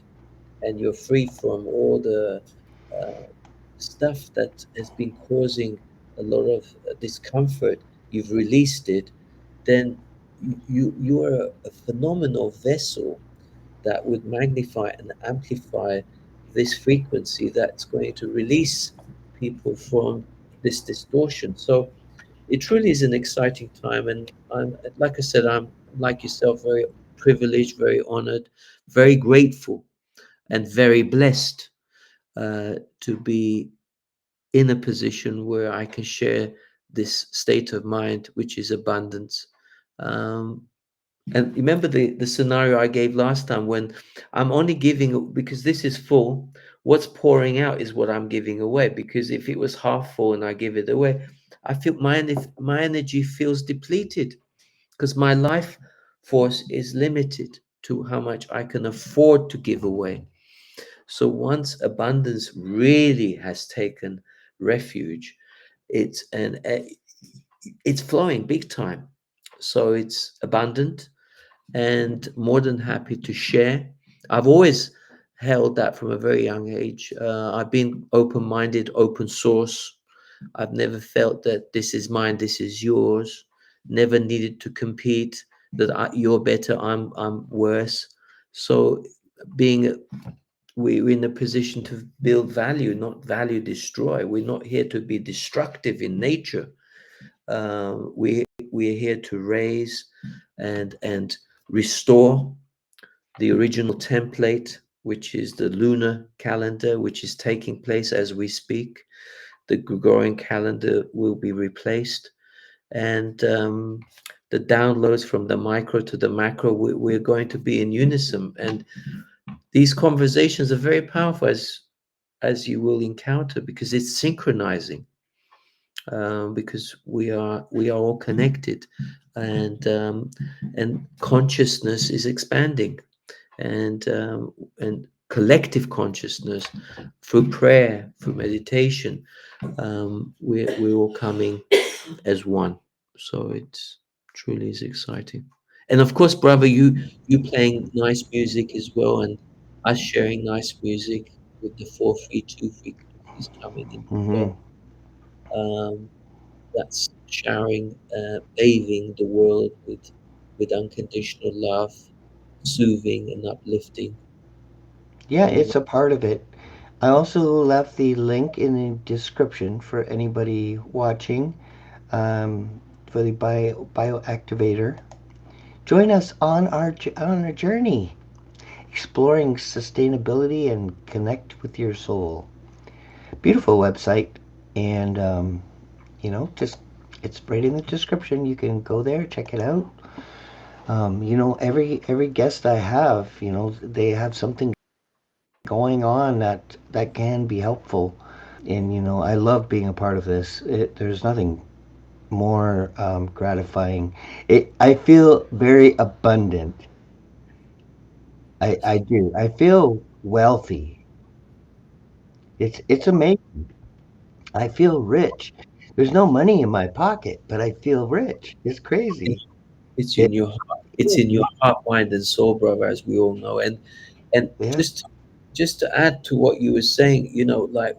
[SPEAKER 5] and you're free from all the uh, stuff that has been causing a lot of discomfort. You've released it, then you are a phenomenal vessel that would magnify and amplify this frequency that's going to release people from this distortion. So it truly is an exciting time, and I'm, like I said, I'm like yourself, very privileged, very honored, very grateful and very blessed to be in a position where I can share this state of mind, which is abundance. Um, and remember the scenario I gave last time when I'm only giving because this is full. What's pouring out is what I'm giving away. Because if it was half full and I give it away, I feel my energy feels depleted because my life force is limited to how much I can afford to give away. So once abundance really has taken refuge, it's flowing big time. So it's abundant and more than happy to share. I've always held that from a very young age. I've been open minded, open source. I've never felt that this is mine, this is yours. Never needed to compete. You're better, I'm worse. So being we're in a position to build value, not value destroy. We're not here to be destructive in nature. We're here to raise and restore the original template, which is the lunar calendar, which is taking place as we speak. The Gregorian calendar will be replaced, and the downloads from the micro to the macro, we're going to be in unison. And these conversations are very powerful, as you will encounter, because it's synchronizing, because we are all connected, and consciousness is expanding, and collective consciousness through prayer, through meditation, we're all coming as one. So it's truly is exciting. And of course, brother, you playing nice music as well, and us sharing nice music with the 432 frequencies coming in as
[SPEAKER 3] Hmm.
[SPEAKER 5] well. That's showering, bathing the world with unconditional love, soothing and uplifting.
[SPEAKER 3] Yeah,
[SPEAKER 5] Um,
[SPEAKER 3] it's a part of it. I also left the link in the description for anybody watching, for the bioactivator. Join us on our journey, exploring sustainability and connect with your soul. Beautiful website, and just it's right in the description. You can go there, check it out. Every guest I have, they have something going on that can be helpful, and I love being a part of this. There's nothing more gratifying. I feel very abundant. I do. I feel wealthy. It's amazing. I feel rich. There's no money in my pocket, but I feel rich. It's crazy.
[SPEAKER 5] it's
[SPEAKER 3] It
[SPEAKER 5] in your heart. It's in
[SPEAKER 3] is.
[SPEAKER 5] your heart, mind, and soul, brother, as we all know. And
[SPEAKER 3] Yeah.
[SPEAKER 5] just to add to what you were saying, like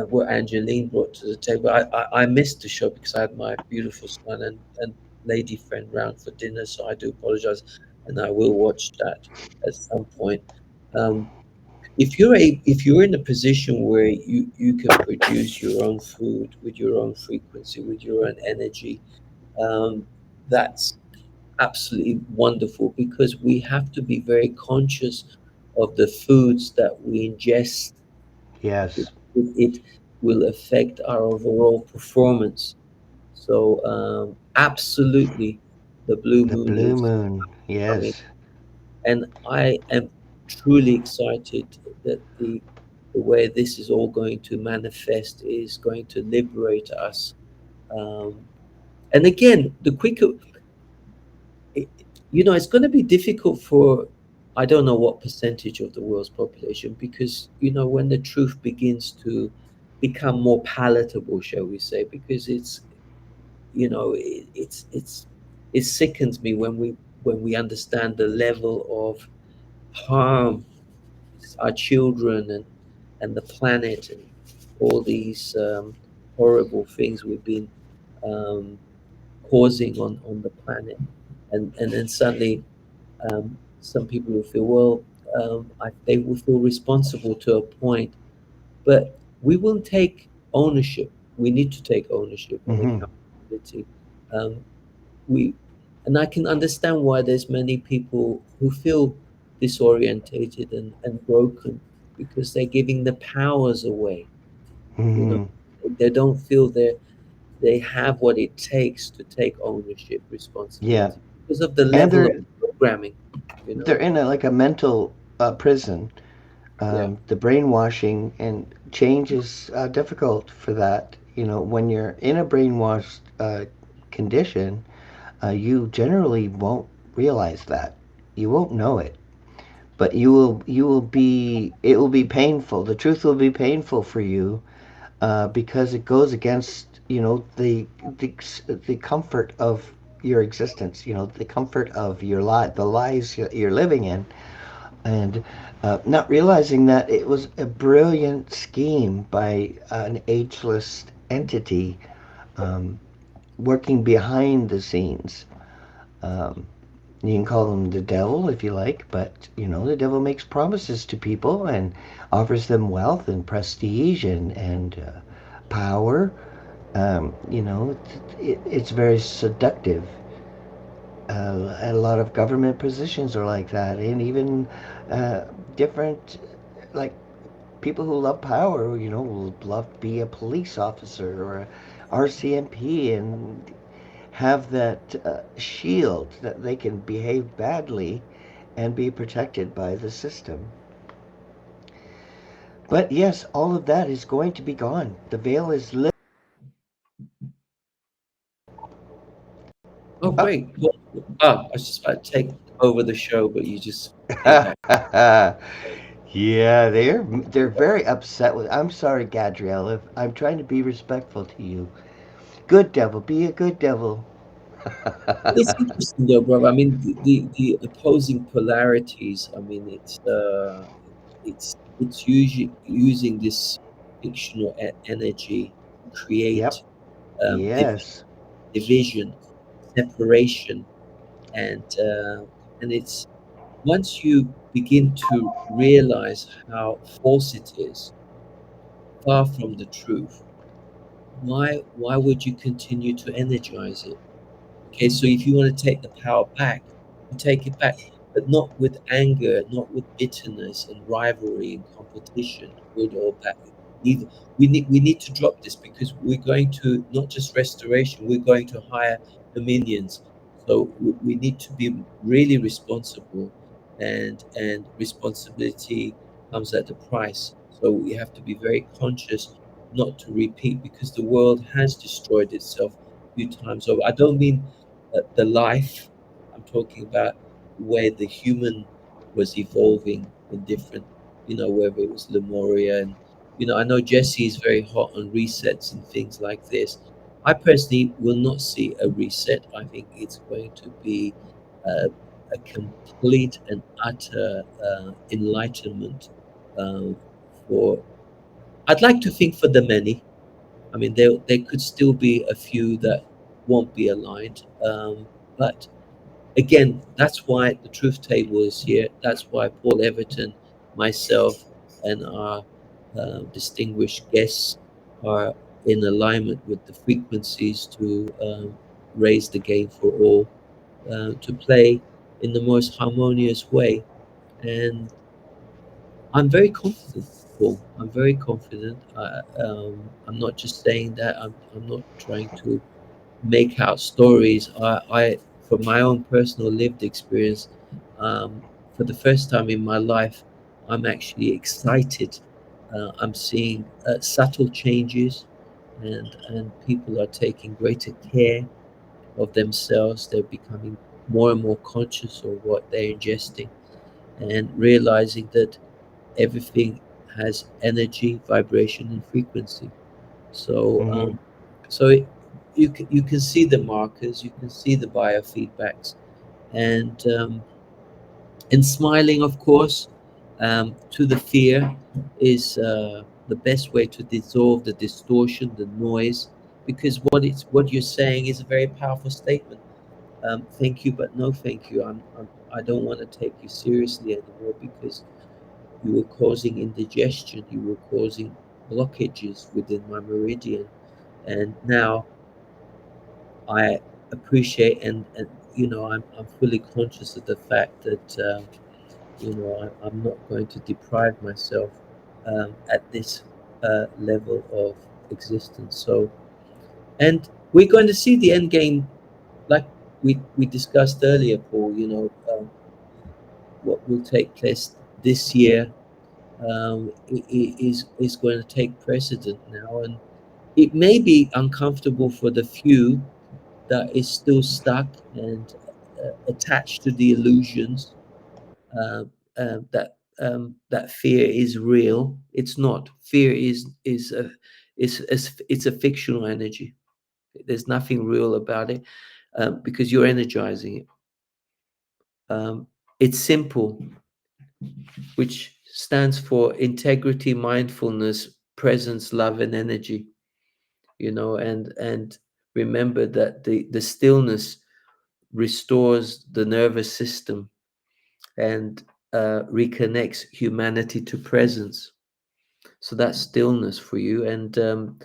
[SPEAKER 5] what Angeline brought to the table. I missed the show because I had my beautiful son and lady friend round for dinner, so I do apologize, and I will watch that at some point. Um, if you're in a position where you can produce your own food with your own frequency, with your own energy, that's absolutely wonderful, because we have to be very conscious of the foods that we ingest.
[SPEAKER 3] Yes.
[SPEAKER 5] It will affect our overall performance. So absolutely, the blue
[SPEAKER 3] The
[SPEAKER 5] moon
[SPEAKER 3] blue
[SPEAKER 5] is
[SPEAKER 3] moon.
[SPEAKER 5] coming,
[SPEAKER 3] Yes.
[SPEAKER 5] and I am truly excited that the way this is all going to manifest is going to liberate us. Um, and again, the quicker it, it's going to be difficult for, I don't know what percentage of the world's population, because when the truth begins to become more palatable, shall we say, because it sickens me when we understand the level of harm our children and the planet and all these horrible things we've been um, causing on the planet, and then suddenly some people will feel, well, they will feel responsible to a point, but we won't take ownership. We need to take ownership and
[SPEAKER 3] Hmm.
[SPEAKER 5] accountability. Um, we, and I can understand why there's many people who feel. disorientated and broken because they're giving the powers away. You know,
[SPEAKER 3] Hmm.
[SPEAKER 5] they don't feel they have what it takes to take ownership,
[SPEAKER 3] Yeah,
[SPEAKER 5] responsibility because of the
[SPEAKER 3] and
[SPEAKER 5] level of programming. You
[SPEAKER 3] they're
[SPEAKER 5] know,
[SPEAKER 3] in a, like a mental prison.
[SPEAKER 5] yeah,
[SPEAKER 3] The brainwashing and change is difficult for that. You know, when you're in a brainwashed condition, you generally won't realize that. You won't know it, but you will be. It will be painful. The truth will be painful for you because it goes against the the comfort of your existence. You know, the comfort of your life, the lives you're living in, and not realizing that it was a brilliant scheme by an ageless entity um, working behind the scenes. Um, you can call them the devil if you like, but the devil makes promises to people and offers them wealth and prestige and power. It's very seductive. A lot of government positions are like that, and even uh, different, like people who love power, will love to be a police officer or a RCMP and have that shield that they can behave badly and be protected by the system. But yes, all of that is going to be gone. The veil is lifted.
[SPEAKER 5] oh,
[SPEAKER 3] Up.
[SPEAKER 5] great. Well, I was just about to take over the show, but you just came back.
[SPEAKER 3] Yeah, they're very upset with. I'm sorry, Gadriel. If I'm trying to be respectful to you, good devil, be a good devil.
[SPEAKER 5] It's interesting though, bro. I mean, the opposing polarities. I mean, it's usually using this fictional energy to
[SPEAKER 3] Yep.
[SPEAKER 5] create division,
[SPEAKER 3] Yes.
[SPEAKER 5] division, separation, and it's once you begin to realize how false it is, far from the truth. Why would you continue to energize it? Okay, so if you want to take the power back, you take it back, but not with anger, not with bitterness and rivalry and competition, good or bad. Neither. We need to drop this because we're going to not just restoration, we're going to higher dominions. So we need to be really responsible, and responsibility comes at a price. So we have to be very conscious not to repeat because the world has destroyed itself a few times over. I don't mean the life. I'm talking about where the human was evolving in different, whether it was Lemuria and, I know Jesse is very hot on resets and things like this. I personally will not see a reset. I think it's going to be uh, a complete and utter enlightenment uh, for. I'd like to think for the many. I mean, there could still be a few that won't be aligned, but again, that's why the truth table is here. That's why Paul Everton, myself, and our distinguished guests are in alignment with the frequencies to raise the game for all, to play in the most harmonious way. And I'm very confident, Paul. I'm very confident. I'm not just saying that. I'm not trying to make out stories. From my own personal lived experience, for the first time in my life, I'm actually excited. I'm seeing subtle changes, and people are taking greater care of themselves. They're becoming more and more conscious of what they're ingesting, and realizing that everything has energy, vibration, and frequency. So,
[SPEAKER 3] Hmm.
[SPEAKER 5] you can see the markers, you can see the biofeedbacks, and smiling, of course, to the fear is the best way to dissolve the distortion, the noise, because what you're saying is a very powerful statement. Thank you, but no thank you. I don't want to take you seriously anymore because you were causing indigestion, you were causing blockages within my meridian, and now I appreciate, and I'm fully conscious of the fact that I'm not going to deprive myself at this level of existence. So, and we're going to see the end game, like we discussed earlier, Paul. What will take place this year is going to take precedent now, and it may be uncomfortable for the few that is still stuck and attached to the illusions uh, that fear is real. It's not. Fear it's a fictional energy. There's nothing real about it because you're energizing it. It's simple, which stands for integrity, mindfulness, presence, love, and energy. And remember that the stillness restores the nervous system and reconnects humanity to presence. So that's stillness for you, and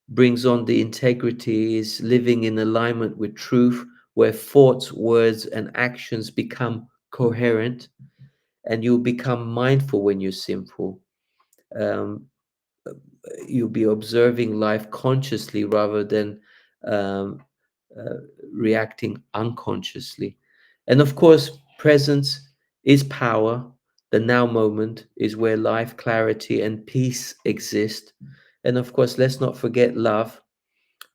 [SPEAKER 5] brings on the integrity is living in alignment with truth, where thoughts, words, and actions become coherent, and you'll become mindful when you're sinful. Um, you'll be observing life consciously rather than um, uh, reacting unconsciously. And of course, presence is power. The now moment is where life, clarity, and peace exist. And of course, let's not forget love,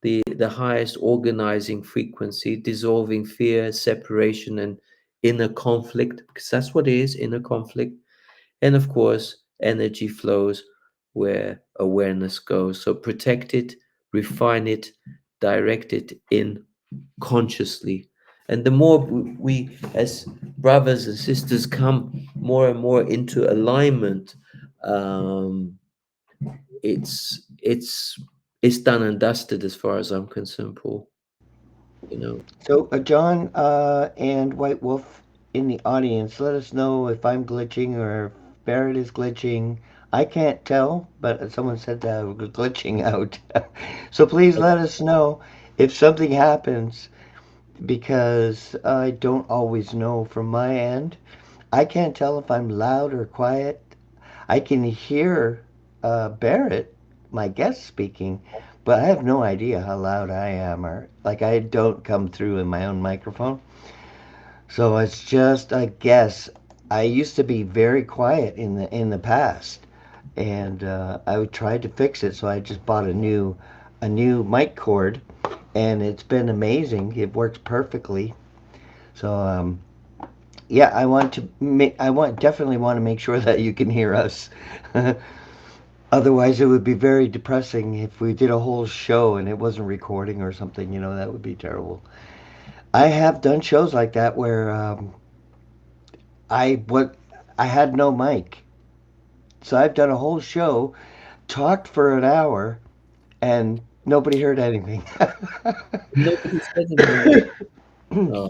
[SPEAKER 5] the highest organizing frequency, dissolving fear, separation, and inner conflict, because that's what it is, inner conflict. And of course, energy flows where awareness goes. So protect it, refine it, direct it in consciously. And the more we, as brothers and sisters, come more and more into alignment, um, it's done and dusted as far as I'm concerned, Paul. You know,
[SPEAKER 3] So, John and White Wolf in the audience, let us know if I'm glitching or if Barrett is glitching. I can't tell, but someone said that I was glitching out. So please let us know if something happens because I don't always know from my end. I can't tell if I'm loud or quiet. I can hear Barrett, my guest, speaking, but I have no idea how loud I am or like I don't come through in my own microphone. So it's just a guess. I used to be very quiet in the past, and I tried to fix it. So I just bought a new mic cord, and it's been amazing. It works perfectly. So yeah, I want definitely want to make sure that you can hear us. Otherwise, it would be very depressing if we did a whole show and it wasn't recording or something. You know, that would be terrible. I have done shows like that where what I had no mic, so I've done a whole show, talked for an hour, and nobody heard anything.
[SPEAKER 5] nobody said anything. Uh,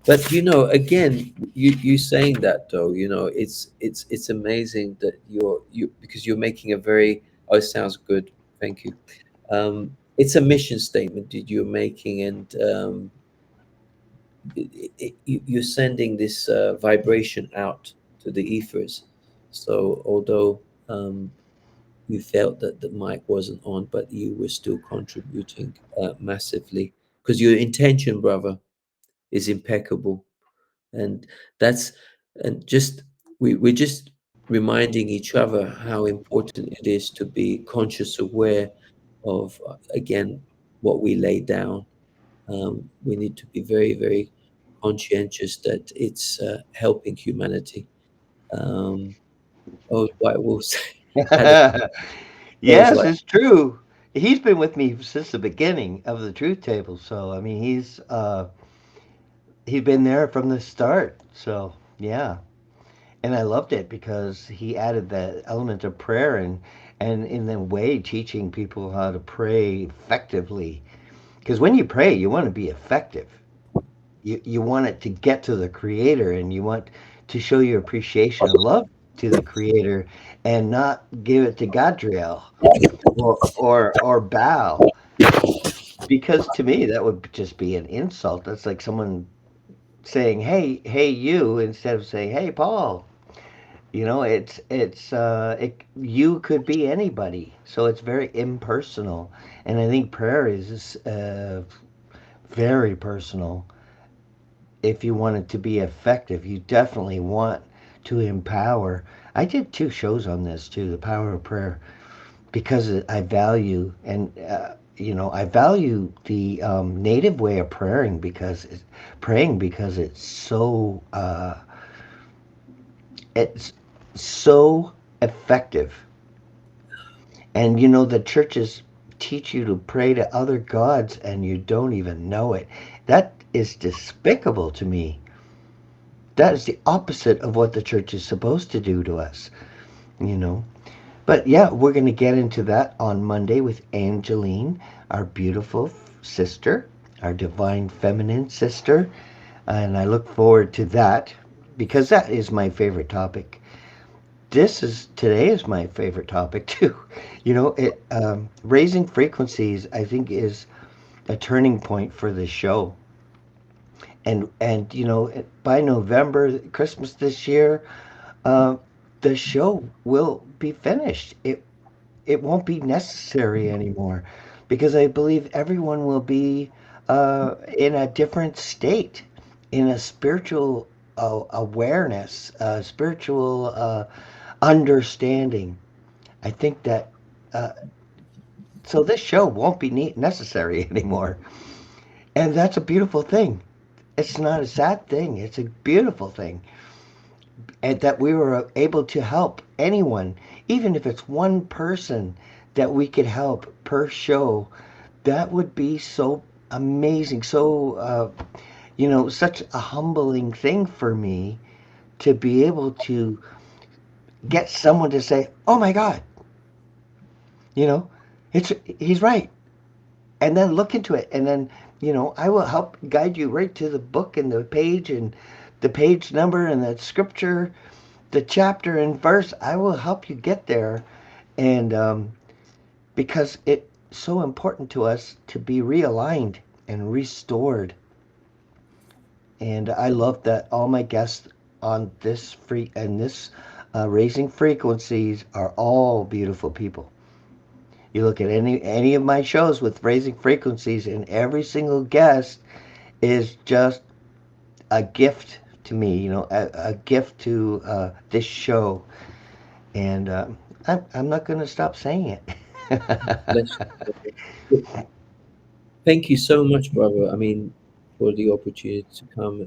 [SPEAKER 5] but again, you saying that though, it's amazing that you because you're making a very, oh, it sounds good. Thank you. It's a mission statement that you're making, and you're sending this vibration out to the ethers. So although you felt that the mic wasn't on, but you were still contributing massively because your intention, brother, is impeccable. And that's and just we're just reminding each other how important it is to be conscious, aware of again what we lay down. We need to be very, very conscientious that it's helping humanity. Um, oh, White Wolf had a pose
[SPEAKER 3] Yes,
[SPEAKER 5] like,
[SPEAKER 3] it's true. He's been with me since the beginning of the Truth Table, so I mean he's been there from the start. So yeah, and I loved it because he added that element of prayer and in a way teaching people how to pray effectively. Because when you pray, you want to be effective. You want it to get to the Creator, and you want to show your appreciation and love to the Creator, and not give it to Gadriel or Baal. Because to me, that would just be an insult. That's like someone. saying hey you instead of saying hey Paul. You know, you could be anybody, so it's very impersonal, and I think prayer is very personal. If you want it to be effective, you definitely want to empower. I did two shows on this too, the power of prayer, because I value I value the native way of praying because it's so effective. And the churches teach you to pray to other gods and you don't even know it. That is despicable to me. That is the opposite of what the church is supposed to do to us, you know. But yeah, we're going to get into that on Monday with Angeline, our beautiful sister, our divine feminine sister. And I look forward to that because that is my favorite topic. Today is my favorite topic too. Raising frequencies, I think, is a turning point for this show. And by November, Christmas this year, uh, the show will be finished. It won't be necessary anymore because I believe everyone will be in a different state, in a spiritual awareness, spiritual understanding. I think that so this show won't be necessary anymore, and that's a beautiful thing. It's not a sad thing; it's a beautiful thing, and that we were able to help anyone, even if it's one person that we could help per show. That would be so amazing, so such a humbling thing for me to be able to get someone to say, "Oh my God, you know, it's he's right," and then look into it, and then I will help guide you right to the book and the page number and the scripture, the chapter and verse. I will help you get there, and because it's so important to us to be realigned and restored. And I love that all my guests on this raising frequencies are all beautiful people. You look at any of my shows with raising frequencies, and every single guest is just a gift to me. A gift to this show, and I'm not going to stop saying it.
[SPEAKER 5] Bless you. Thank you so much, brother. I mean, for the opportunity to come.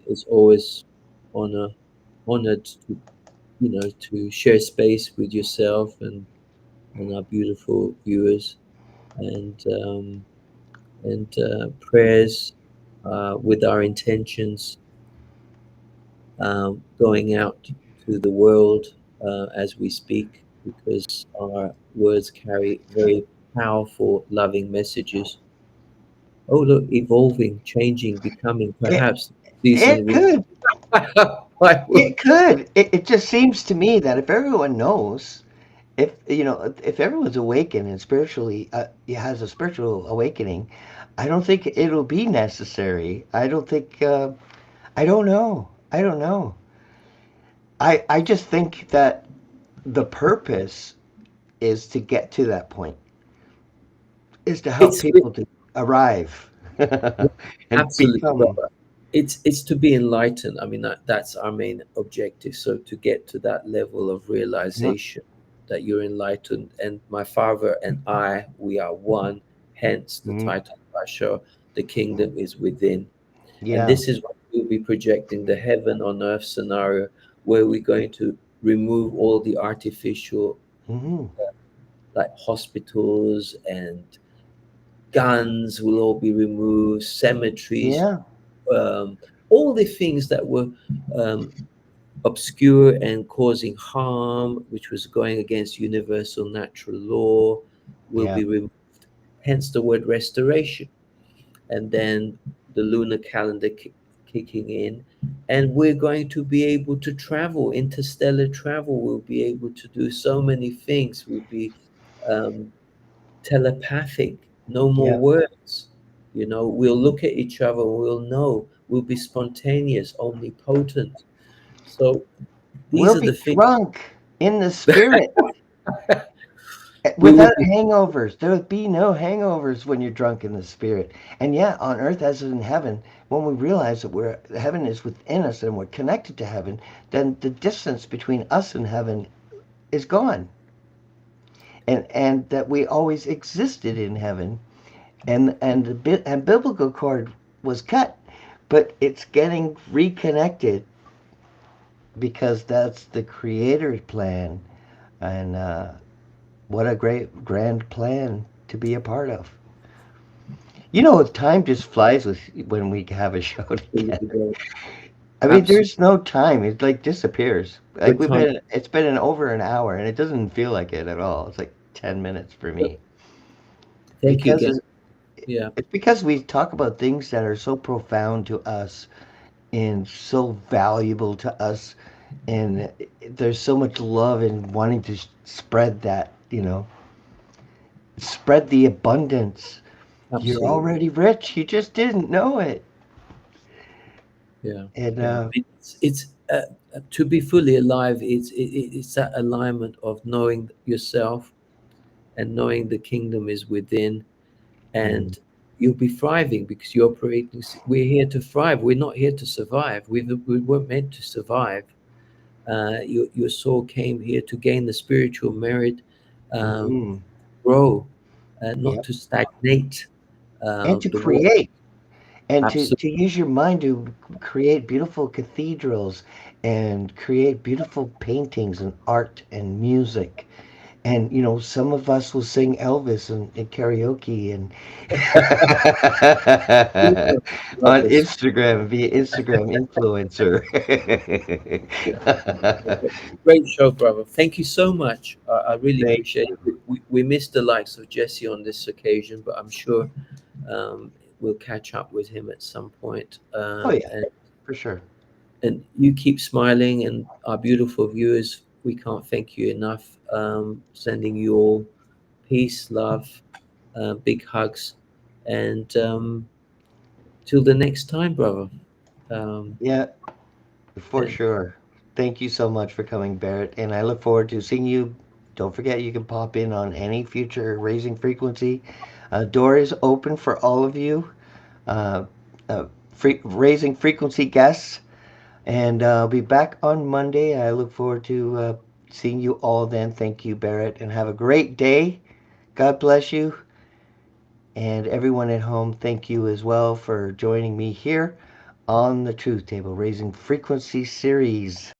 [SPEAKER 5] It's always honor, honored to to share space with yourself and our beautiful viewers, and prayers with our intentions going out to the world as we speak, because our words carry very powerful, loving messages. Oh, look, evolving, changing, becoming,
[SPEAKER 3] it
[SPEAKER 5] perhaps season
[SPEAKER 3] it
[SPEAKER 5] we
[SPEAKER 3] could.
[SPEAKER 5] I will.
[SPEAKER 3] It could. It just seems to me that if everyone knows, if everyone's awakened and spiritually has a spiritual awakening, I don't think it'll be necessary. I don't think. I don't know. I don't know. I just think that the purpose is to get to that point, is to help
[SPEAKER 5] It's
[SPEAKER 3] people to arrive and
[SPEAKER 5] absolutely,
[SPEAKER 3] become.
[SPEAKER 5] brother. It's to be enlightened. I mean, that's our main objective. So to get to that level of realization that you're enlightened, and my father and I, we are one. Hence the
[SPEAKER 3] Mhm.
[SPEAKER 5] title of our show, "The Kingdom is Within." And
[SPEAKER 3] Yeah.
[SPEAKER 5] this is what we'll be projecting, the heaven on earth scenario, where we're going to remove all the artificial,
[SPEAKER 3] Hmm.
[SPEAKER 5] like hospitals and guns will all be removed, cemeteries,
[SPEAKER 3] Yeah.
[SPEAKER 5] um, all the things that were um, obscure and causing harm, which was going against universal natural law, will
[SPEAKER 3] Yeah.
[SPEAKER 5] be removed. Hence the word restoration. And then the lunar calendar kicking in. And we're going to be able to travel, interstellar travel. We'll be able to do so many things. We'll be um, telepathic, no more
[SPEAKER 3] Yeah.
[SPEAKER 5] words. We'll look at each other, we'll know will be spontaneous, omnipotent. So these
[SPEAKER 3] We'll
[SPEAKER 5] are the
[SPEAKER 3] be
[SPEAKER 5] things.
[SPEAKER 3] drunk in the spirit
[SPEAKER 5] We will
[SPEAKER 3] without
[SPEAKER 5] be.
[SPEAKER 3] hangovers. There'll be no hangovers when you're drunk in the spirit. And yeah, on earth as in heaven, when we realize that heaven is within us and we're connected to heaven, then the distance between us and heaven is gone. And that we always existed in heaven, and the biblical cord was cut, but it's getting reconnected because that's the creator's plan. And what a great grand plan to be a part of. You know, time just flies with when we have a show together. I mean,
[SPEAKER 5] Absolutely.
[SPEAKER 3] there's no time. It like disappears. Like
[SPEAKER 5] Good time.
[SPEAKER 3] it's been an over an hour, and it doesn't feel like it at all. It's like 10 minutes for me
[SPEAKER 5] Thank you
[SPEAKER 3] because
[SPEAKER 5] again. Yeah.
[SPEAKER 3] it's because we talk about things that are so profound to us and so valuable to us, and there's so much love in wanting to spread that. Spread the abundance. You're
[SPEAKER 5] Absolutely.
[SPEAKER 3] already rich. You just didn't know it.
[SPEAKER 5] Yeah.
[SPEAKER 3] And
[SPEAKER 5] Yeah. It's to be fully alive. It's that alignment of knowing yourself and knowing the kingdom is within,
[SPEAKER 3] mm,
[SPEAKER 5] and you'll be thriving because you're operating. We're here to thrive. We're not here to survive. We weren't meant to survive. Your soul came here to gain the spiritual merit, um,
[SPEAKER 3] mm,
[SPEAKER 5] grow, not
[SPEAKER 3] yep.
[SPEAKER 5] to stagnate.
[SPEAKER 3] And to
[SPEAKER 5] The work.
[SPEAKER 3] create, and
[SPEAKER 5] Absolutely.
[SPEAKER 3] to use your mind to create beautiful cathedrals and create beautiful paintings and art and music. And some of us will sing Elvis in karaoke and
[SPEAKER 5] Love
[SPEAKER 3] on
[SPEAKER 5] this.
[SPEAKER 3] Instagram, be an Instagram influencer.
[SPEAKER 5] Great show, brother. Thank you so much. I really
[SPEAKER 3] Thank
[SPEAKER 5] appreciate
[SPEAKER 3] you.
[SPEAKER 5] it. We missed the likes of Jesse on this occasion, but I'm sure we'll catch up with him at some point.
[SPEAKER 3] Oh yeah, for sure.
[SPEAKER 5] And you keep smiling, and our beautiful viewers, we can't thank you enough. Sending you all peace, love, big hugs, and till the next time, brother. Um,
[SPEAKER 3] Yeah, for
[SPEAKER 5] and
[SPEAKER 3] sure. Thank you so much for coming, Barrett, and I look forward to seeing you. Don't forget, you can pop in on any future Raising Frequency. Door is open for all of you, uh, Raising Frequency guests, and I'll be back on Monday. I look forward to seeing you all then. Thank you, Barrett, and have a great day. God bless you, and everyone at home, thank you as well for joining me here on the Truth Table Raising Frequency series.